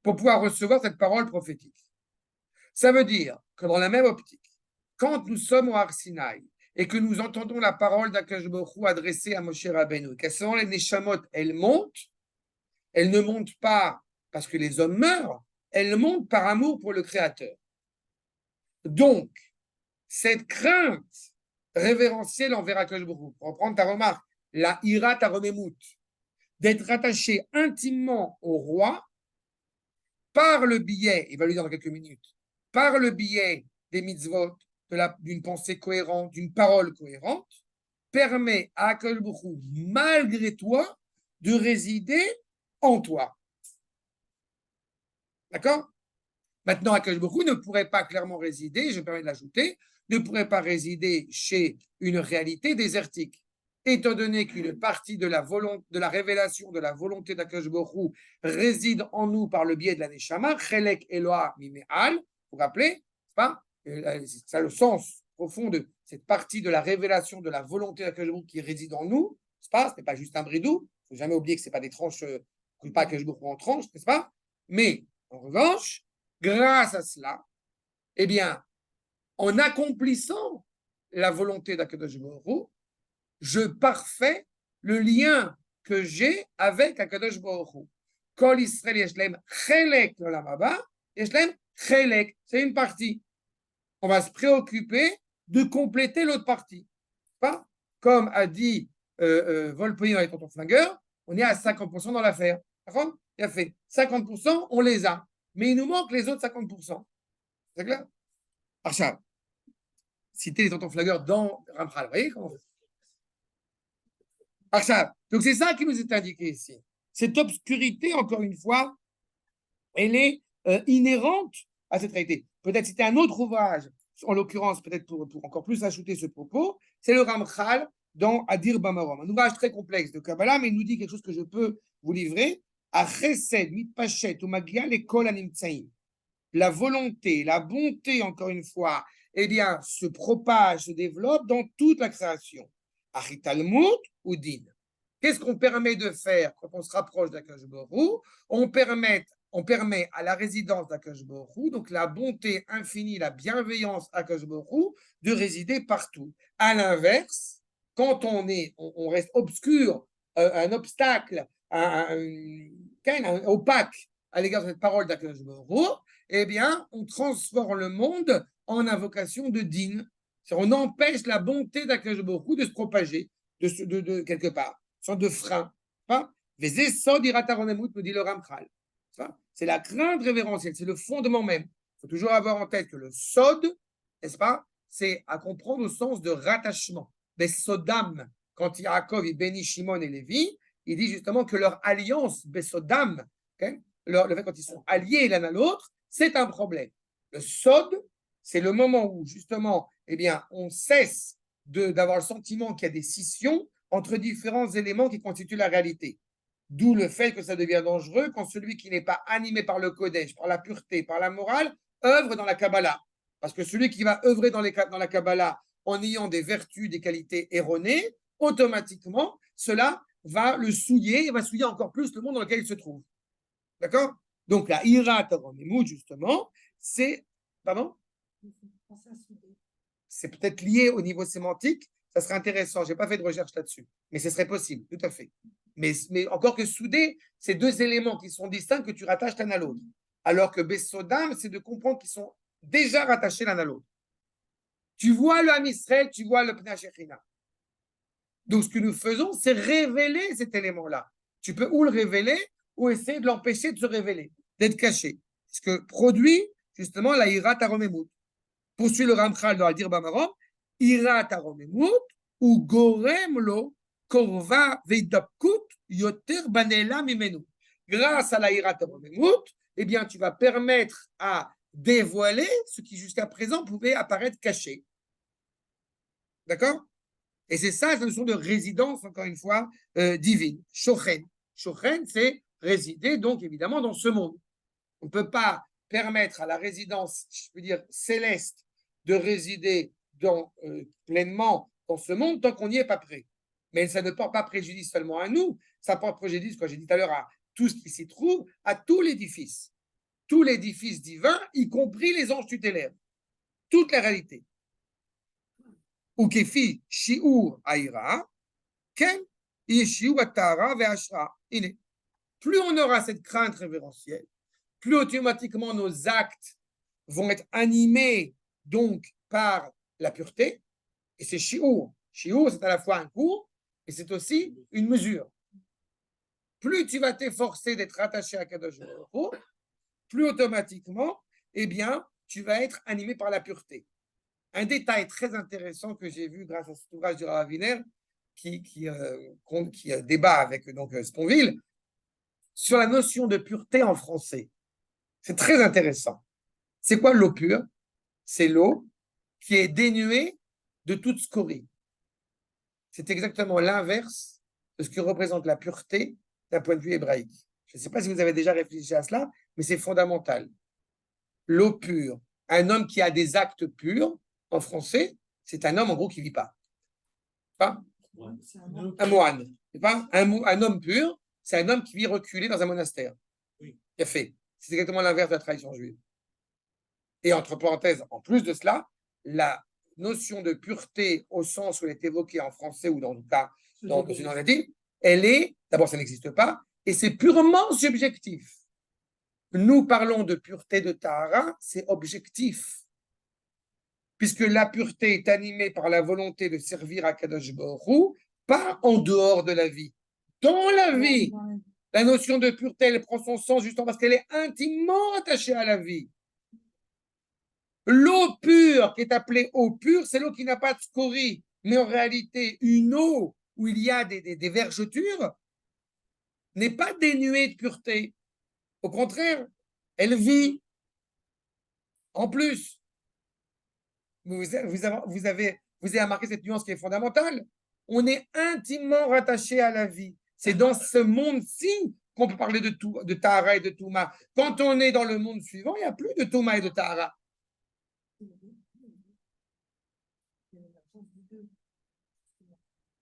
pour pouvoir recevoir cette parole prophétique. Ça veut dire que dans la même optique, quand nous sommes au Har Sinaï et que nous entendons la parole d'Akadosh Baruch Hu adressée à Moshe Rabbeinu, qu'à ce moment les Neshamot, elles ne montent pas parce que les hommes meurent, elles montent par amour pour le Créateur. Donc, cette crainte révérentielle envers Akadosh Baruch Hu, pour reprendre ta remarque, la Hirat Aromemut, d'être attaché intimement au roi, par le biais, il va lui dire dans quelques minutes, par le biais des mitzvot, d'une pensée cohérente, d'une parole cohérente, permet à Akadosh Baruch Hu, malgré toi, de résider en toi. D'accord? Maintenant, Akadosh Baruch Hu ne pourrait pas clairement résider, je me permets de l'ajouter, ne pourrait pas résider chez une réalité désertique. Étant donné qu'une partie de la révélation de la volonté d'Akadosh Baruch Hu réside en nous par le biais de la Neshama, Chelek Eloah Mime'al, vous vous rappelez, pas? C'est ça le sens profond de cette partie de la révélation de la volonté d'Akadosh Baruch Hu qui réside en nous, n'est-ce pas? Ce n'est pas juste un bridou, il ne faut jamais oublier que ce n'est pas des tranches, pas Akadosh Baruch Hu en tranches, n'est-ce pas? Mais, en revanche, grâce à cela, eh bien, en accomplissant la volonté d'Akadosh Baruch Hu, je parfais le lien que j'ai avec Akadosh Baruch Hu. Kol Israël yeshlem chelek l'olam haba, yeshlem chelek, c'est une partie. on va se préoccuper de compléter l'autre partie. Pas comme a dit Volponi dans les tontons flingueurs, on est à 50% dans l'affaire. D'accord? Il a fait 50%, on les a. Mais il nous manque les autres 50%. C'est clair? Archab, citer les tontons flingueurs dans Ramchal. Vous voyez comment on fait? Archab. Donc c'est ça qui nous est indiqué ici. Cette obscurité, encore une fois, elle est inhérente à cette réalité. Peut-être c'était un autre ouvrage, en l'occurrence, peut-être pour encore plus ajouter ce propos, c'est le Ramchal dans Adir Bamarom. Un ouvrage très complexe de Kabbalah, mais il nous dit quelque chose que je peux vous livrer. À Chesed, Mitpachet, ou Magia, l'école Animtsaïm. La volonté, la bonté, encore une fois, eh bien, se propage, se développe dans toute la création. Achitalmut ou Din. Qu'est-ce qu'on permet de faire quand on se rapproche d'Akash Borou? On permet à la résidence d'Akash Borou, donc la bonté infinie, la bienveillance d'Akash Borou, de résider partout. À l'inverse, quand on reste obscur, un obstacle, un opaque à l'égard de cette parole d'Akash Borou, eh bien, on transforme le monde en invocation de din. On empêche la bonté d'Akash Borou de se propager de quelque part. Sorte de frein. C'est le Ramchal. C'est la crainte révérentielle, c'est le fondement même. Il faut toujours avoir en tête que le sod, n'est-ce pas, c'est à comprendre au sens de rattachement. Des sodam, quand Yaakov il bénit Shimon et Lévi, il dit justement que leur alliance, besodam, okay, le fait quand ils sont alliés l'un à l'autre, c'est un problème. Le sod, c'est le moment où justement, eh bien, on cesse d'avoir le sentiment qu'il y a des scissions entre différents éléments qui constituent la réalité. D'où le fait que ça devient dangereux quand celui qui n'est pas animé par le Kodesh, par la pureté, par la morale, œuvre dans la Kabbalah. Parce que celui qui va œuvrer dans la Kabbalah en ayant des vertus, des qualités erronées, automatiquement, cela va le souiller et va souiller encore plus le monde dans lequel il se trouve. D'accord? Donc la Ira Taronemut, justement, c'est. Pardon? C'est peut-être lié au niveau sémantique. Ça serait intéressant. Je n'ai pas fait de recherche là-dessus. Mais ce serait possible, tout à fait. Mais encore que soudé, c'est deux éléments qui sont distincts que tu rattaches l'un à l'autre. Alors que Besodam, c'est de comprendre qu'ils sont déjà rattachés l'un à l'autre. Tu vois le Ham Israël, tu vois le Pnei Shechina. Donc ce que nous faisons, c'est révéler cet élément-là. Tu peux ou le révéler, ou essayer de l'empêcher de se révéler, d'être caché. Ce que produit justement la Ira Taromemut. Poursuit le Ramchal dans Adir Bamarom, Ira Taromemut, ou Gorem lo Korva Veidapkut Yoter Banela Mimenu. Grâce à la Ira Taromemut, eh bien, tu vas permettre à dévoiler ce qui jusqu'à présent pouvait apparaître caché. D'accord? Et c'est ça, la notion de résidence, encore une fois, divine. Shochen. Shochen, c'est résider, donc évidemment, dans ce monde. On ne peut pas permettre à la résidence, je peux dire, céleste, de résider pleinement dans ce monde tant qu'on n'y est pas prêt. Mais ça ne porte pas préjudice seulement à nous, ça porte préjudice, comme j'ai dit tout à l'heure, à tout ce qui s'y trouve, à tout l'édifice. Tout l'édifice divin, y compris les anges tutélaires. Toute la réalité. Ou kefi shiur aïra, ken yeshiu atara ve'ashra. Plus on aura cette crainte révérentielle, plus automatiquement nos actes vont être animés donc par la pureté. Et c'est shiur. Shiur, c'est à la fois un cours et c'est aussi une mesure. Plus tu vas t'efforcer d'être attaché à Kadosh Baruch Hu, plus automatiquement, eh bien, tu vas être animé par la pureté. Un détail très intéressant que j'ai vu grâce à cet ouvrage de Rav Wiener qui débat avec donc Sponville sur la notion de pureté en français. C'est très intéressant. C'est quoi l'eau pure? C'est l'eau qui est dénuée de toute scorie. C'est exactement l'inverse de ce que représente la pureté d'un point de vue hébraïque. Je ne sais pas si vous avez déjà réfléchi à cela, mais c'est fondamental. L'eau pure, un homme qui a des actes purs, en français, c'est un homme en gros qui ne vit pas. Pas un moine. Pas un homme pur, c'est un homme qui vit reculé dans un monastère. Oui. Il a fait. C'est exactement l'inverse de la tradition juive. Et entre parenthèses, en plus de cela, la notion de pureté au sens où elle est évoquée en français ou dans le cas dans une langue latine, elle est, d'abord ça n'existe pas, et c'est purement subjectif. Nous parlons de pureté de Tahara, c'est objectif. puisque la pureté est animée par la volonté de servir à Kadosh Baruch Hu, pas en dehors de la vie. Dans la vie, la notion de pureté, elle prend son sens justement parce qu'elle est intimement attachée à la vie. L'eau pure, qui est appelée eau pure, c'est l'eau qui n'a pas de scorie. Mais en réalité, une eau où il y a des vergetures n'est pas dénuée de pureté. Au contraire, elle vit. En plus, vous avez remarqué cette nuance qui est fondamentale. On est intimement rattaché à la vie. C'est dans ce monde-ci qu'on peut parler de Tahara et de Touma. Quand on est dans le monde suivant, il n'y a plus de Touma et de Tahara.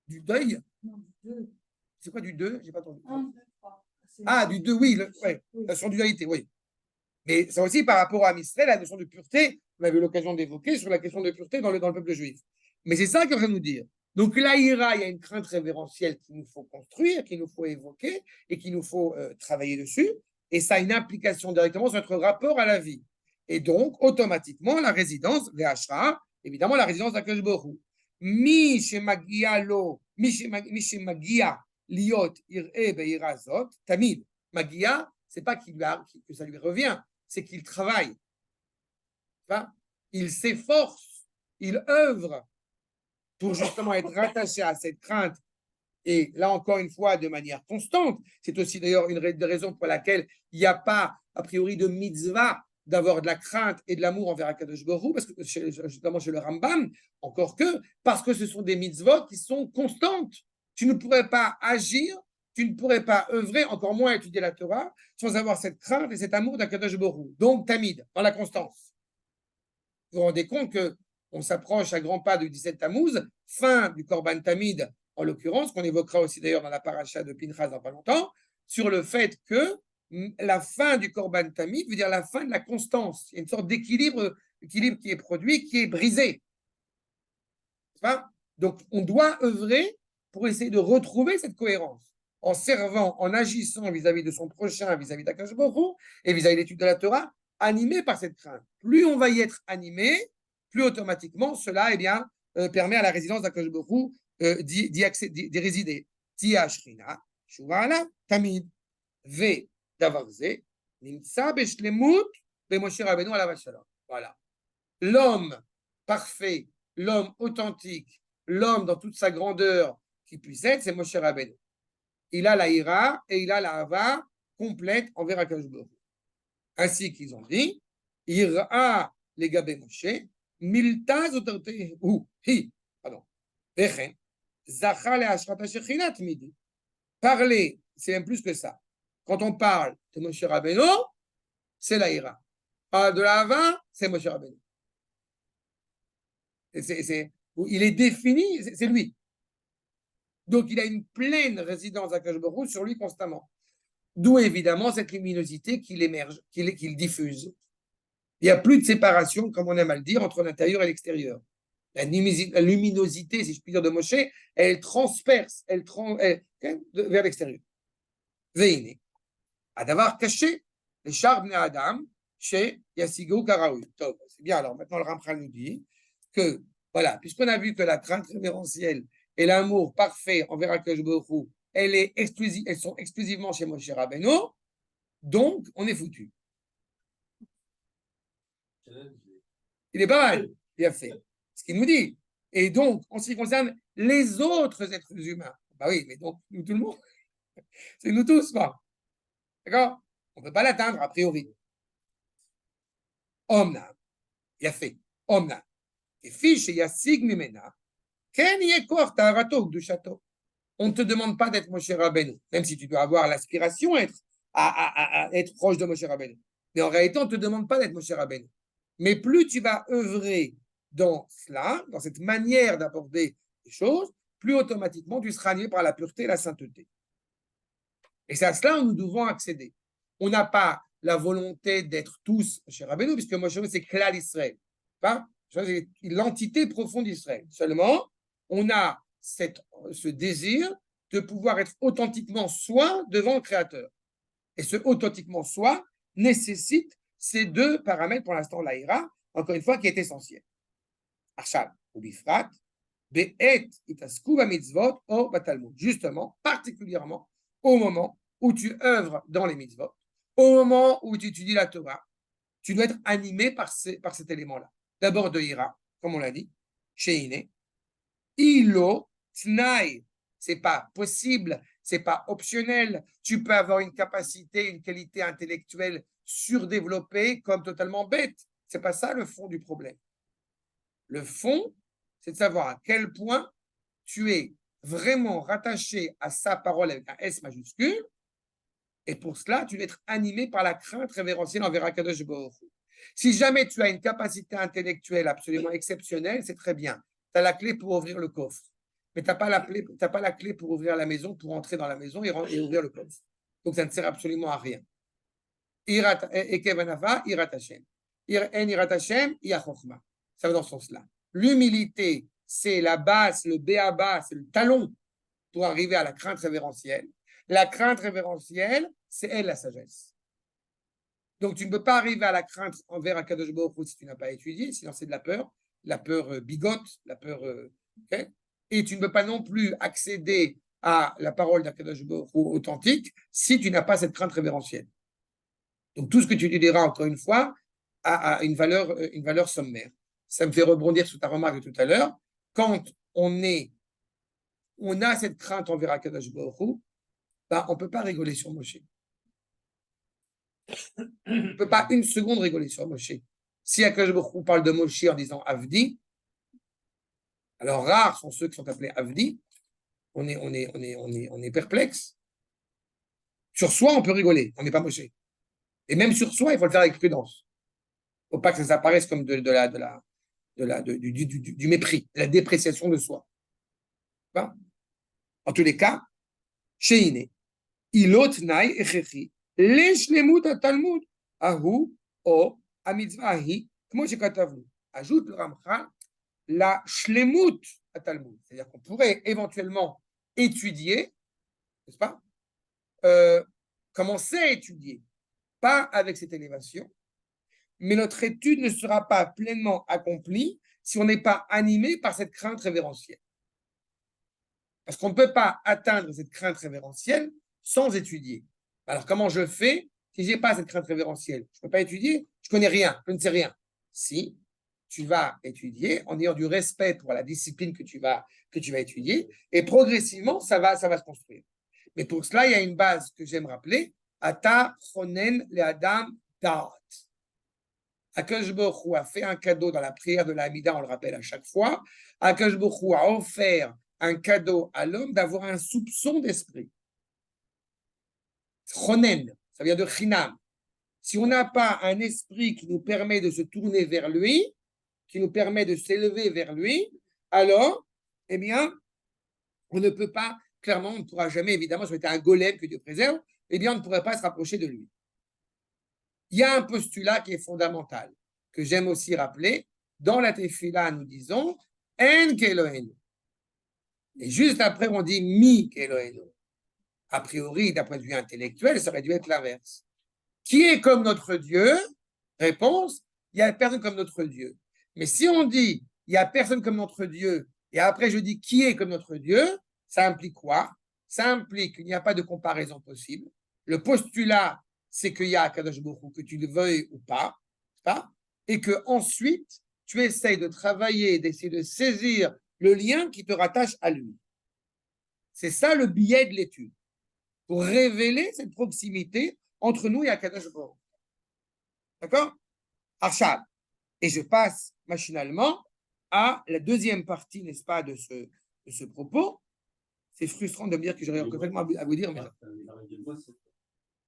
Du deuil? C'est quoi du 2? J'ai pas entendu. Ah, du 2, oui, ouais, la notion de dualité, oui. Mais ça aussi, par rapport à Mistrel, la notion de pureté, on avait eu l'occasion d'évoquer sur la question de pureté dans le peuple juif. Mais c'est ça qu'il veut nous dire. Donc là, il y a une crainte révérentielle qu'il nous faut construire, qu'il nous faut évoquer et qu'il nous faut travailler dessus. Et ça a une implication directement sur notre rapport à la vie. Et donc, automatiquement, la résidence, Véachra, évidemment, la résidence d'Akadosh Baruch Hu. Mi shemagia liot ir'e be'ira zot, tamid. Magia, c'est pas que ça lui revient, c'est qu'il travaille. Enfin, il s'efforce, il œuvre pour justement être rattaché à cette crainte. Et là, encore une fois, de manière constante. C'est aussi d'ailleurs une des raisons pour laquelle il n'y a pas, a priori, de mitzvah d'avoir de la crainte et de l'amour envers Akadosh Baruch Hu, parce que notamment chez le Rambam, encore que, parce que ce sont des mitzvot qui sont constantes. Tu ne pourrais pas agir, tu ne pourrais pas œuvrer, encore moins étudier la Torah, sans avoir cette crainte et cet amour d'Akadosh Baruch Hu. Donc, Tamid, dans la constance. Vous vous rendez compte qu'on s'approche à grands pas du 17 Tammuz, fin du Korban Tamid, en l'occurrence, qu'on évoquera aussi d'ailleurs dans la paracha de Pinchas dans pas longtemps, sur le fait que la fin du Korban Tamid veut dire la fin de la constance. Il y a une sorte d'équilibre qui est produit, qui est brisé. Donc, on doit œuvrer pour essayer de retrouver cette cohérence, en servant, en agissant vis-à-vis de son prochain, vis-à-vis d'Akadosh Baruch Hu, et vis-à-vis de l'étude de la Torah, animé par cette crainte. Plus on va y être animé, plus automatiquement cela permet à la résidence d'Akadosh Baruch Hu d'y résider. Tia Shrina, Shuvana, Tamid, Ve Davarze, Nimtsa Beshlemut, Bemoshe Rabbeinu Alav Shalom. Voilà. L'homme parfait, l'homme authentique, l'homme dans toute sa grandeur qui puisse être, c'est Moshe Rabbeinu. Il a la ira et il a la hava complète envers Akadosh Baruch Hu. Ainsi qu'ils ont dit, ira les gabé Moshe, milta zotartehu, pardon, vechen, zachar le ashrata shechinat midi. Parler, c'est même plus que ça. Quand on parle de Moshe Rabbeinu, c'est la ira. De la hava, c'est Moshe Rabbeinu. Il est défini, c'est lui. Donc, il a une pleine résidence à Akadosh Baruch Hu sur lui constamment. D'où, évidemment, cette luminosité qu'il émerge, qu'il diffuse. Il n'y a plus de séparation, comme on aime à le dire, entre l'intérieur et l'extérieur. La luminosité, si je puis dire, de Moshe, elle transperce, vers l'extérieur. Veine. À d'avoir caché les charbes Adam chez Yasigou Karaoui. C'est bien, alors maintenant le Ramchal nous dit que, voilà, puisqu'on a vu que la crainte révérentielle et l'amour parfait envers Akadosh Baruch Hu, elles sont exclusivement chez Moshe Rabbeinu, donc on est foutu. Il est pas mal, il a fait ce qu'il nous dit. Et donc, en ce qui concerne les autres êtres humains, bah oui, mais donc nous tout le monde, c'est nous tous, quoi. D'accord? On ne peut pas l'atteindre a priori. Omna, il a fait. Omna. Et fiche Yassig Mimena, Ken Yekor Taharato du château. On ne te demande pas d'être Moshe Rabbeinu, même si tu dois avoir l'aspiration à être proche de Moshe Rabbeinu. Mais en réalité, on ne te demande pas d'être Moshe Rabbeinu. Mais plus tu vas œuvrer dans cela, dans cette manière d'aborder les choses, plus automatiquement tu seras animé par la pureté et la sainteté. Et c'est à cela que nous devons accéder. On n'a pas la volonté d'être tous Moshe Rabbeinu, puisque Moshe Rabbeinu, c'est Klal Israël. C'est l'entité profonde d'Israël. Seulement, on a ce désir de pouvoir être authentiquement soi devant le Créateur. Et ce authentiquement soi nécessite ces deux paramètres, pour l'instant, l'Aïra, encore une fois, qui est essentiel. Arshal ou Bifrat, Be'et itasku mitzvot or batalmud. Justement, particulièrement au moment où tu œuvres dans les mitzvot, au moment où tu étudies la Torah, tu dois être animé par cet élément-là. D'abord de ira, comme on l'a dit, sheine, ilo, tnaï, c'est pas possible, c'est pas optionnel. Tu peux avoir une capacité, une qualité intellectuelle surdéveloppée comme totalement bête. C'est pas ça le fond du problème. Le fond, c'est de savoir à quel point tu es vraiment rattaché à sa parole avec un S majuscule. Et pour cela, tu dois être animé par la crainte révérentielle envers Akadosh Baruch Hu. Si jamais tu as une capacité intellectuelle absolument exceptionnelle, c'est très bien. Tu as la clé pour ouvrir le coffre. Mais tu n'as pas la clé pour ouvrir la maison, pour entrer dans la maison et ouvrir le coffre. Donc ça ne sert absolument à rien. Ekevanava, Irat Hashem. En Irat Hashem, Yachochma. Ça va dans ce sens-là. L'humilité, c'est la base, le béaba, c'est le talon pour arriver à la crainte révérentielle. La crainte révérentielle, c'est elle la sagesse. Donc, tu ne peux pas arriver à la crainte envers Akadosh Baruch Hu si tu n'as pas étudié, sinon c'est de la peur bigote, la peur. Okay. Et tu ne peux pas non plus accéder à la parole d'Akadosh Baruch Hu authentique si tu n'as pas cette crainte révérentielle. Donc, tout ce que tu lui diras, encore une fois, a une valeur sommaire. Ça me fait rebondir sur ta remarque de tout à l'heure. Quand on a cette crainte envers Akadosh Baruch Hu, on ne peut pas rigoler sur Moshe. On ne peut pas une seconde rigoler sur Moshe. Si Akadosh Baruch Hu parle de Moshe en disant Avdi, alors rares sont ceux qui sont appelés Avdi, on est perplexe. Sur soi, on peut rigoler, on n'est pas Moshe. Et même sur soi, il faut le faire avec prudence. Il ne faut pas que ça apparaisse comme du mépris, de la dépréciation de soi. En tous les cas, Sheine, Ilotnai Echechi, Leshlemut Talmud, Ahu, O, Amitzvahi, Kmo Shekatavnu. Ajoute le Ramchal, la Shlemut Talmud. C'est-à-dire qu'on pourrait éventuellement étudier, n'est-ce pas, commencer à étudier, pas avec cette élévation, mais notre étude ne sera pas pleinement accomplie si on n'est pas animé par cette crainte révérentielle. Parce qu'on ne peut pas atteindre cette crainte révérentielle sans étudier. Alors, comment je fais si je n'ai pas cette crainte révérentielle? Je ne peux pas étudier, je ne connais rien, je ne sais rien. Si tu vas étudier en ayant du respect pour la discipline que tu vas étudier, et progressivement, ça va se construire. Mais pour cela, il y a une base que j'aime rappeler, Ata chonen le adam da'at. Akadosh Baruch Hu a fait un cadeau dans la prière de la Hamida, on le rappelle à chaque fois. Akadosh Baruch Hu a offert un cadeau à l'homme d'avoir un soupçon d'esprit. Chonen, ça vient de chinam. Si on n'a pas un esprit qui nous permet de se tourner vers lui, qui nous permet de s'élever vers lui, alors, eh bien, on ne peut pas, clairement, on ne pourra jamais, évidemment, si on était un golem que Dieu préserve, eh bien, on ne pourrait pas se rapprocher de lui. Il y a un postulat qui est fondamental, que j'aime aussi rappeler. Dans la Tefila, nous disons En Kelohen. Et juste après, on dit Mi Kelohen. A priori, d'un point de vue intellectuel, ça aurait dû être l'inverse. Qui est comme notre Dieu? Réponse, il n'y a personne comme notre Dieu. Mais si on dit il n'y a personne comme notre Dieu, et après je dis qui est comme notre Dieu, ça implique quoi? Ça implique qu'il n'y a pas de comparaison possible. Le postulat, c'est qu'il y a Akadosh Baruch Hu, que tu le veuilles ou pas, et que ensuite tu essayes de travailler, d'essayer de saisir le lien qui te rattache à lui. C'est ça le biais de l'étude, pour révéler cette proximité entre nous et Akadosh Baruch Hu. D'accord? Arshad. Et je passe machinalement à la deuxième partie, n'est-ce pas, de ce propos. C'est frustrant de me dire que j'aurais complètement à vous dire, mais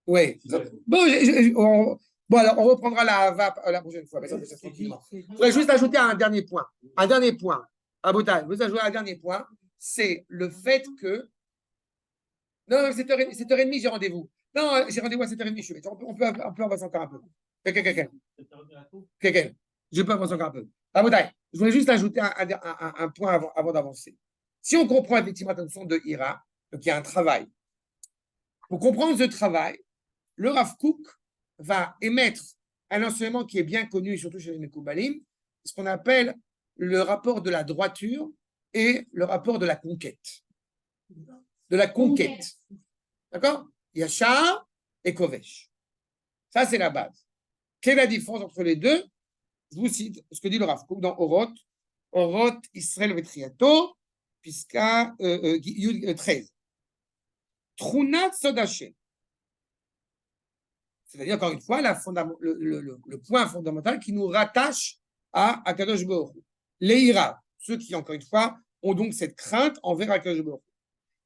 oui. Bon, alors on reprendra la Hava la prochaine fois. Mais ça, je voudrais juste ajouter un dernier point. Abotai, vous ajoutez un dernier point, c'est le fait que. Non, 7h30, j'ai rendez-vous. Non, j'ai rendez-vous à 7h30, je suis on peut avancer encore un peu. Je peux avancer encore un peu. Abotai, je voulais juste ajouter un point avant d'avancer. Si on comprend effectivement la notion de Ira, donc il y a un travail. Pour comprendre ce travail, le Rav Kook va émettre un enseignement qui est bien connu, surtout chez les Mekoubalim, ce qu'on appelle le rapport de la droiture et le rapport de la conquête. De la conquête. D'accord? Yachar et Kovesh. Ça, c'est la base. Quelle est la différence entre les deux? Je vous cite ce que dit le Rav Kook dans Oroth Israël Vetriato, Pisca 13. Trunat Sodachem. C'est-à-dire, encore une fois, le point fondamental qui nous rattache à Akadosh Baruch Hu. Les Ira, ceux qui, encore une fois, ont donc cette crainte envers Akadosh Baruch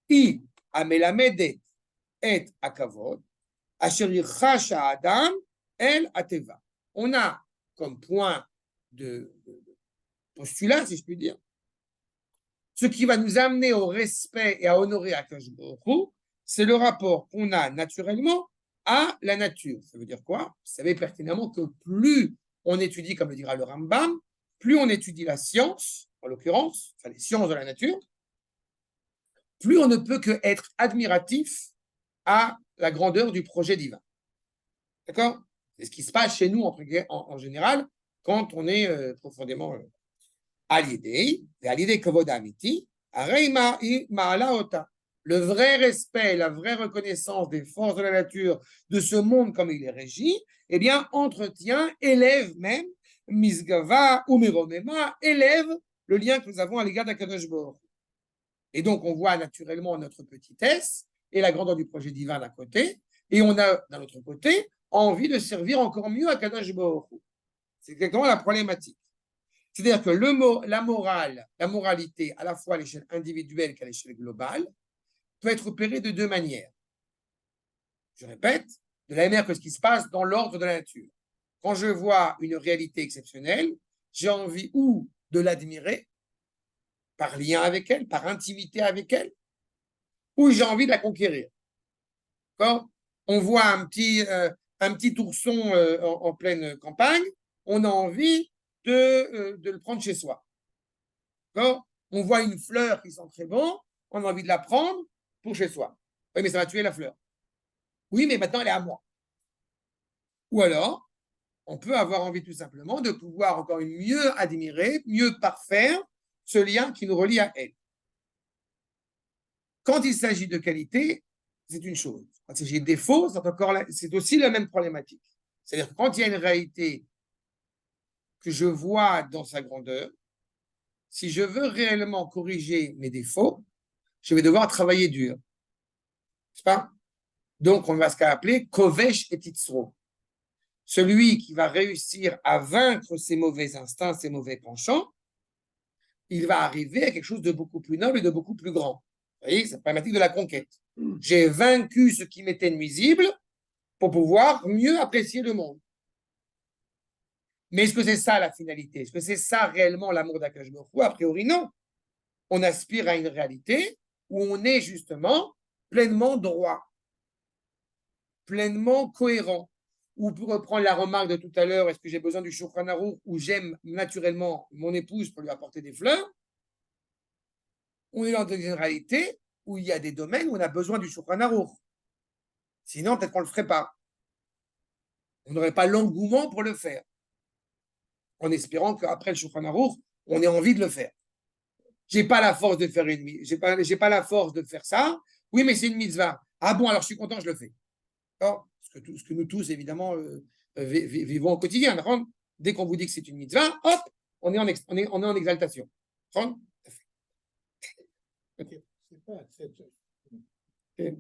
Hu. I amelamedet et akavod, asher yirchash Adam el ateva. On a comme point de postulat, si je puis dire, ce qui va nous amener au respect et à honorer Akadosh Baruch Hu, c'est le rapport qu'on a naturellement à la nature. Ça veut dire quoi? Vous savez pertinemment que plus on étudie, comme le dira le Rambam, plus on étudie la science, en l'occurrence, enfin les sciences de la nature, plus on ne peut qu'être admiratif à la grandeur du projet divin. D'accord? C'est ce qui se passe chez nous en général quand on est profondément à l'idée kavod amiti, areima i ma'ala ota. Le vrai respect, la vraie reconnaissance des forces de la nature, de ce monde comme il est régi, eh bien, entretient, élève même, misgava ou meromema, élève le lien que nous avons à l'égard d'Akadosh Baruch Hu. Et donc, on voit naturellement notre petitesse et la grandeur du projet divin d'un côté, et on a, d'un autre côté, envie de servir encore mieux Akadosh Baruch Hu. C'est exactement la problématique. C'est-à-dire que la moralité, à la fois à l'échelle individuelle qu'à l'échelle globale, peut être opéré de deux manières. Je répète, de la même manière que ce qui se passe dans l'ordre de la nature. Quand je vois une réalité exceptionnelle, j'ai envie ou de l'admirer, par lien avec elle, par intimité avec elle, ou j'ai envie de la conquérir. D'accord? On voit un petit ourson en pleine campagne, on a envie de le prendre chez soi. D'accord? On voit une fleur qui sent très bon, on a envie de la prendre pour chez soi. Oui, mais ça va tuer la fleur. Oui, mais maintenant, elle est à moi. Ou alors, on peut avoir envie tout simplement de pouvoir encore mieux admirer, mieux parfaire ce lien qui nous relie à elle. Quand il s'agit de qualité, c'est une chose. Quand il s'agit de défaut, c'est aussi la même problématique. C'est-à-dire que quand il y a une réalité que je vois dans sa grandeur, si je veux réellement corriger mes défauts, je vais devoir travailler dur. N'est-ce pas? Donc, on va ce qu'appeler Kovesh et Titzro. Celui qui va réussir à vaincre ses mauvais instincts, ses mauvais penchants, il va arriver à quelque chose de beaucoup plus noble et de beaucoup plus grand. Vous voyez, c'est la problématique de la conquête. J'ai vaincu ce qui m'était nuisible pour pouvoir mieux apprécier le monde. Mais est-ce que c'est ça la finalité? Est-ce que c'est ça réellement l'amour d'Akadosh Baruch Hu? A priori, non. On aspire à une réalité où on est justement pleinement droit, pleinement cohérent. Ou pour reprendre la remarque de tout à l'heure, est-ce que j'ai besoin du Shulchan Aruch ou j'aime naturellement mon épouse pour lui apporter des fleurs? On est dans une réalité où il y a des domaines où on a besoin du Shulchan Aruch. Sinon, peut-être qu'on ne le ferait pas. On n'aurait pas l'engouement pour le faire. En espérant qu'après le Shulchan Aruch, on ait envie de le faire. J'ai pas la force de faire j'ai pas la force de faire ça. Oui, mais c'est une mitzvah. Ah bon, alors je suis content, je le fais. Alors, ce que nous tous, évidemment, vivons au quotidien. Dès qu'on vous dit que c'est une mitzvah, hop, on est en exaltation. C'est pas cette heure. Je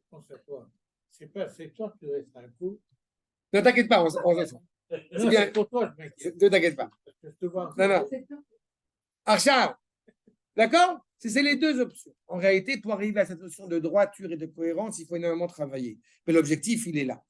pense à toi. C'est pas cette heure que tu restes un coup. Ne t'inquiète pas, on reste. C'est bien pour toi, je m'inquiète. Ne t'inquiète pas. Je te vois. Non. Archar, d'accord? C'est les deux options. En réalité, pour arriver à cette notion de droiture et de cohérence, il faut énormément travailler. Mais l'objectif, il est là.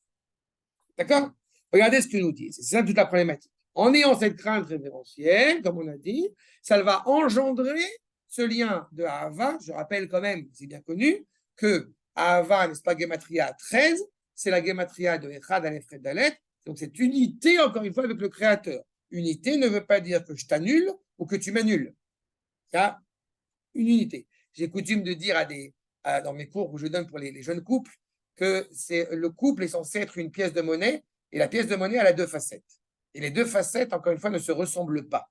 D'accord? Regardez ce que nous dit. C'est ça toute la problématique. En ayant cette crainte révérentielle, comme on a dit, ça va engendrer ce lien de Ahava. Je rappelle quand même, c'est bien connu, que Ahava, n'est-ce pas, Gematria 13, c'est la Gematria de Echad, Aleph, Red, Dalet. Donc cette unité, encore une fois, avec le Créateur. Unité ne veut pas dire que je t'annule ou que tu m'annules. Il y a une unité. J'ai coutume de dire dans mes cours où je donne pour les jeunes couples que le couple est censé être une pièce de monnaie et la pièce de monnaie, elle a deux facettes. Et les deux facettes, encore une fois, ne se ressemblent pas.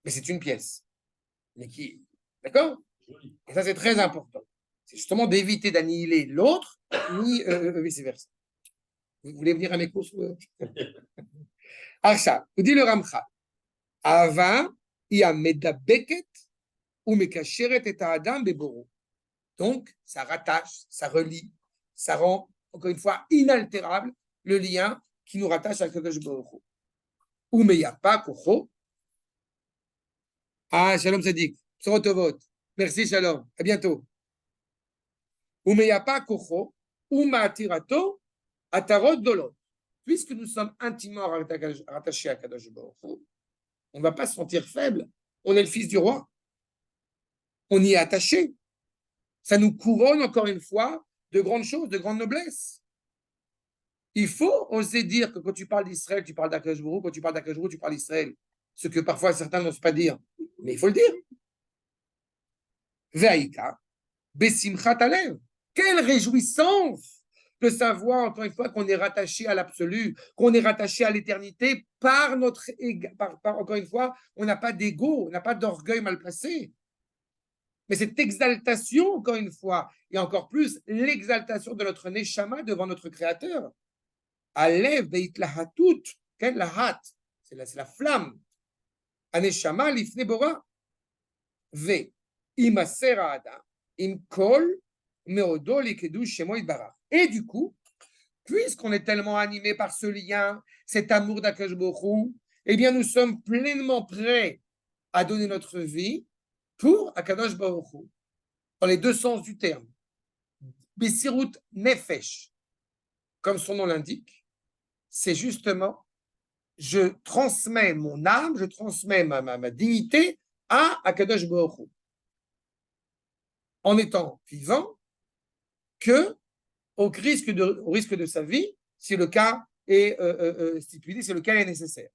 mais c'est une pièce. Mais qui, d'accord? Et ça, c'est très important. C'est justement d'éviter d'annihiler l'autre, ni vice-versa. Vous voulez venir à mes cours? Acha, vous dit le Ramchal. Ava, ia medabeket, ou mekasheret et adam beboro. Donc, ça rattache, ça relie, ça rend, encore une fois, inaltérable le lien qui nous rattache à Kadosh Baruch Hu. Ou meyapa kocho. Ah, Shalom Sadik, Psorotovot. Merci, Shalom. À bientôt. Ou meyapa kocho, ou ma'atirato, atarot dolot. Puisque nous sommes intimement rattachés à Kadosh Baruch Hu, on ne va pas se sentir faible. On est le fils du roi. On y est attaché. Ça nous couronne, encore une fois, de grandes choses, de grandes noblesses. Il faut oser dire que quand tu parles d'Israël, tu parles d'Akadosh Baruch Hu, quand tu parles d'Akadosh Baruch Hu, tu parles d'Israël. Ce que parfois certains n'osent pas dire. Mais il faut le dire. Ve'aïka, besimchat alev. Quelle réjouissance de savoir, encore une fois, qu'on est rattaché à l'absolu, qu'on est rattaché à l'éternité par notre encore une fois, on n'a pas d'ego, on n'a pas d'orgueil mal placé. Mais cette exaltation, encore une fois, et encore plus l'exaltation de notre neshama devant notre Créateur. Alev beitlahatut, quelle lahat, c'est la flamme. Aneshama lifne bora. Ve imaser adam im kol meodo likedush shemo yitbarach. Et du coup, puisqu'on est tellement animé par ce lien, cet amour d'Akadosh Baruch Hu, eh bien, nous sommes pleinement prêts à donner notre vie pour Akadosh Baruch Hu, dans les deux sens du terme. Besirut nefesh, comme son nom l'indique, c'est justement, je transmets mon âme, je transmets ma dignité à Akadosh Baruch Hu, en étant vivant, que au risque de sa vie, si le cas est stipulé, si le cas est nécessaire.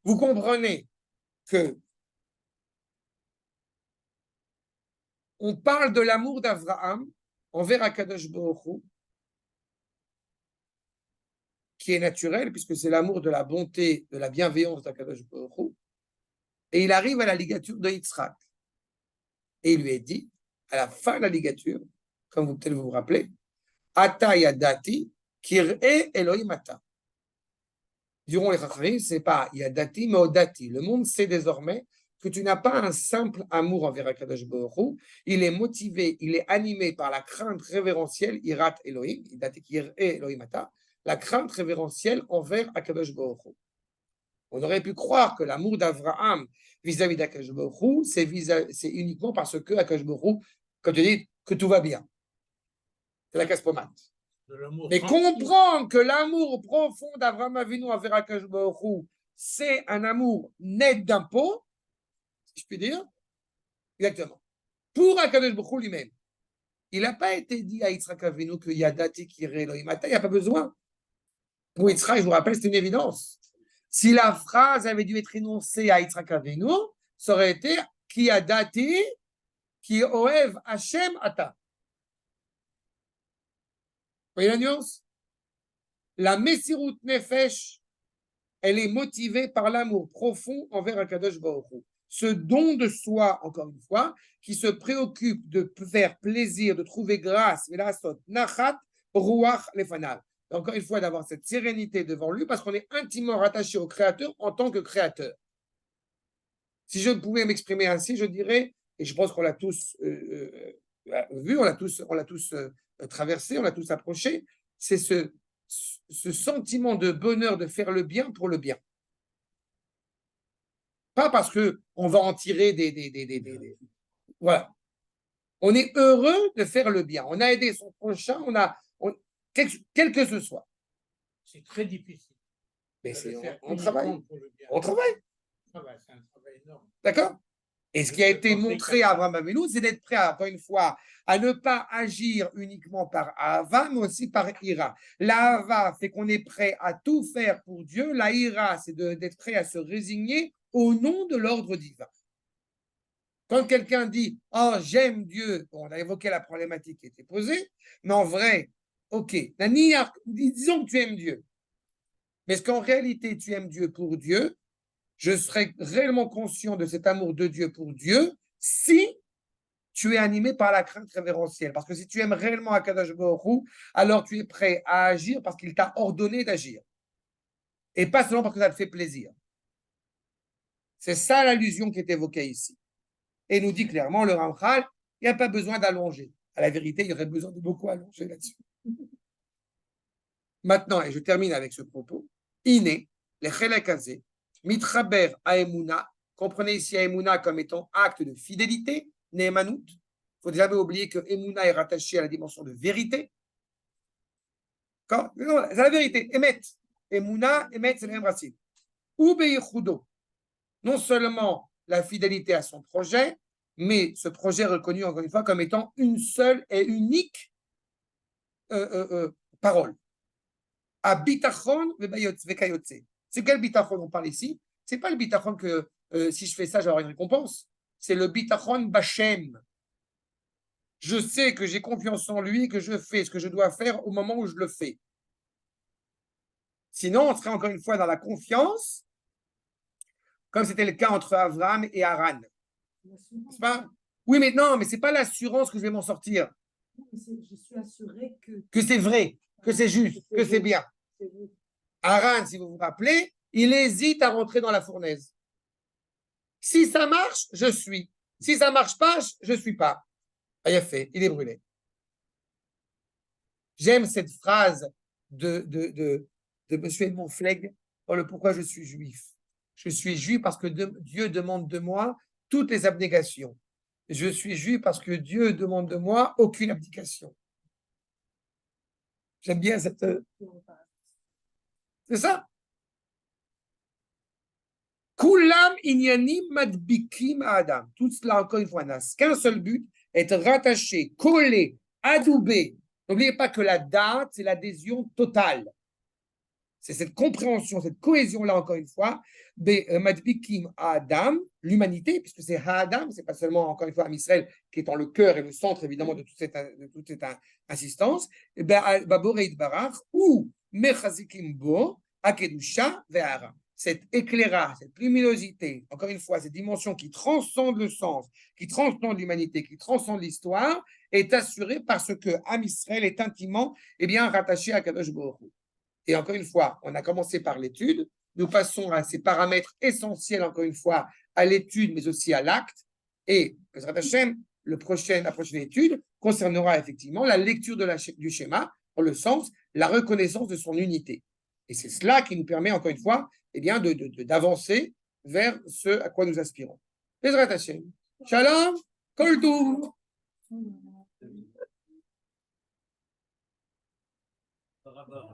Vous comprenez que on parle de l'amour d'Abraham envers Akadosh Baruch Hu, qui est naturel, puisque c'est l'amour de la bonté, de la bienveillance d'Akadosh Baruch Hu, et il arrive à la ligature de Yitzhak. Et il lui est dit, à la fin de la ligature, comme vous peut-être vous rappelez, Ata yadati kir'e Elohim ata. Diront les Chachamim, c'est pas yadati, mais odati. Le monde sait désormais que tu n'as pas un simple amour envers Akadosh Baruch Hu. Il est motivé, il est animé par la crainte révérentielle, irat Elohim, yadati kir'e Elohim ata, la crainte révérentielle envers Akadosh Baruch Hu. On aurait pu croire que l'amour d'Avraham vis-à-vis d'Akadosh Baruch Hu, c'est uniquement parce que Akadosh Baruch Hu, quand tu dis que tout va bien. C'est la casse-pommade. Mais comprendre que l'amour profond d'Avraham Avinu envers Akadosh Baruch Hu, c'est un amour net d'impôt, si je puis dire, exactement, pour Akadosh Baruch Hu lui-même. Il n'a pas été dit à Yitzhak Avinu que Yadati Kir'e Elohim ata, il n'y a pas besoin. Pour Yitzhak, je vous rappelle, c'est une évidence. Si la phrase avait dû être énoncée à Yitzhak Avinu, ça aurait été Ki Yadati Ki Oev Hashem ata. Vous voyez la nuance? La Messirut Nefesh, elle est motivée par l'amour profond envers Akadosh Baruch Hu. Ce don de soi, encore une fois, qui se préoccupe de faire plaisir, de trouver grâce, nachat ruach lefanav. Encore une fois, d'avoir cette sérénité devant lui, parce qu'on est intimement rattaché au Créateur en tant que Créateur. Si je pouvais m'exprimer ainsi, je dirais, et je pense qu'on l'a tous vu, on l'a tous traversé, on l'a tous approché, c'est ce sentiment de bonheur de faire le bien pour le bien. Pas parce qu'on va en tirer des. Voilà. On est heureux de faire le bien. On a aidé son prochain, quel que ce soit. C'est très difficile. Mais on travaille. On travaille. C'est un travail énorme. D'accord? Et ce qui a été montré à Avraham Avinu, c'est d'être prêt, encore une fois, à ne pas agir uniquement par Ahava, mais aussi par Ira. L'Ahava fait qu'on est prêt à tout faire pour Dieu. La Ira, c'est d'être prêt à se résigner au nom de l'ordre divin. Quand quelqu'un dit « Oh, j'aime Dieu », bon, on a évoqué la problématique qui était posée, mais en vrai, ok, disons que tu aimes Dieu. Mais est-ce qu'en réalité, tu aimes Dieu pour Dieu? je serai réellement conscient de cet amour de Dieu pour Dieu si tu es animé par la crainte révérentielle. Parce que si tu aimes réellement Akadosh Baruch Hu, alors tu es prêt à agir parce qu'il t'a ordonné d'agir. Et pas seulement parce que ça te fait plaisir. C'est ça l'allusion qui est évoquée ici. Et nous dit clairement le Ramchal, il n'y a pas besoin d'allonger. À la vérité, il y aurait besoin de beaucoup allonger là-dessus. Maintenant, et je termine avec ce propos, Iné, les Chelekazé, Mitraber à Emouna, comprenez ici Emouna comme étant acte de fidélité, Neemanout. Il ne faut jamais oublier que Emouna est rattaché à la dimension de vérité. C'est la vérité, Emet. Emouna, Emet, c'est la même racine. Ou Beichudo, non seulement la fidélité à son projet, mais ce projet est reconnu encore une fois comme étant une seule et unique parole. À bitachon vekayotse. C'est quel bitachon on parle ici? C'est pas le bitachon que si je fais ça, j'aurai une récompense. C'est le bitachon bachem. Je sais que j'ai confiance en lui, que je fais ce que je dois faire au moment où je le fais. Sinon, on serait encore une fois dans la confiance, comme c'était le cas entre Abraham et Haran. N'est-ce pas? Oui, mais non, mais c'est pas l'assurance que je vais m'en sortir. Je suis assurée Que c'est vrai, que c'est juste, que c'est bien. Haran, si vous vous rappelez, il hésite à rentrer dans la fournaise. Si ça marche, je suis. Si ça marche pas, je suis pas. Ah, il a fait, il est brûlé. J'aime cette phrase de M. Edmond Flegg dans le pourquoi je suis juif. Je suis juif parce que Dieu demande de moi toutes les abnégations. Je suis juif parce que Dieu demande de moi aucune abdication. J'aime bien cette... C'est ça. Kulam inyanim madbikim adam. Tout cela, encore une fois, n'a qu'un seul but, être rattaché, collé, adoubé. N'oubliez pas que la date, c'est l'adhésion totale. C'est cette compréhension, cette cohésion-là, encore une fois, de madbikim adam, l'humanité, puisque c'est Adam, c'est pas seulement, encore une fois, Israël, qui est dans le cœur et le centre, évidemment, de toute cette assistance, Baboreit Barach, ou Mechazikim Bo, Akedusha Ve'ara. Cet éclairage, cette luminosité, encore une fois, cette dimension qui transcende le sens, qui transcende l'humanité, qui transcende l'histoire, est assurée parce que Am Israël est intimement rattaché à Kadosh Baruch Hu. Et encore une fois, on a commencé par l'étude, nous passons à ces paramètres essentiels, encore une fois, à l'étude, mais aussi à l'acte. Et la prochaine étude concernera effectivement la lecture du schéma, dans le sens, la reconnaissance de son unité. Et c'est cela qui nous permet, encore une fois, d'avancer vers ce à quoi nous aspirons. Bezrat Hashem. Shalom, kol tov.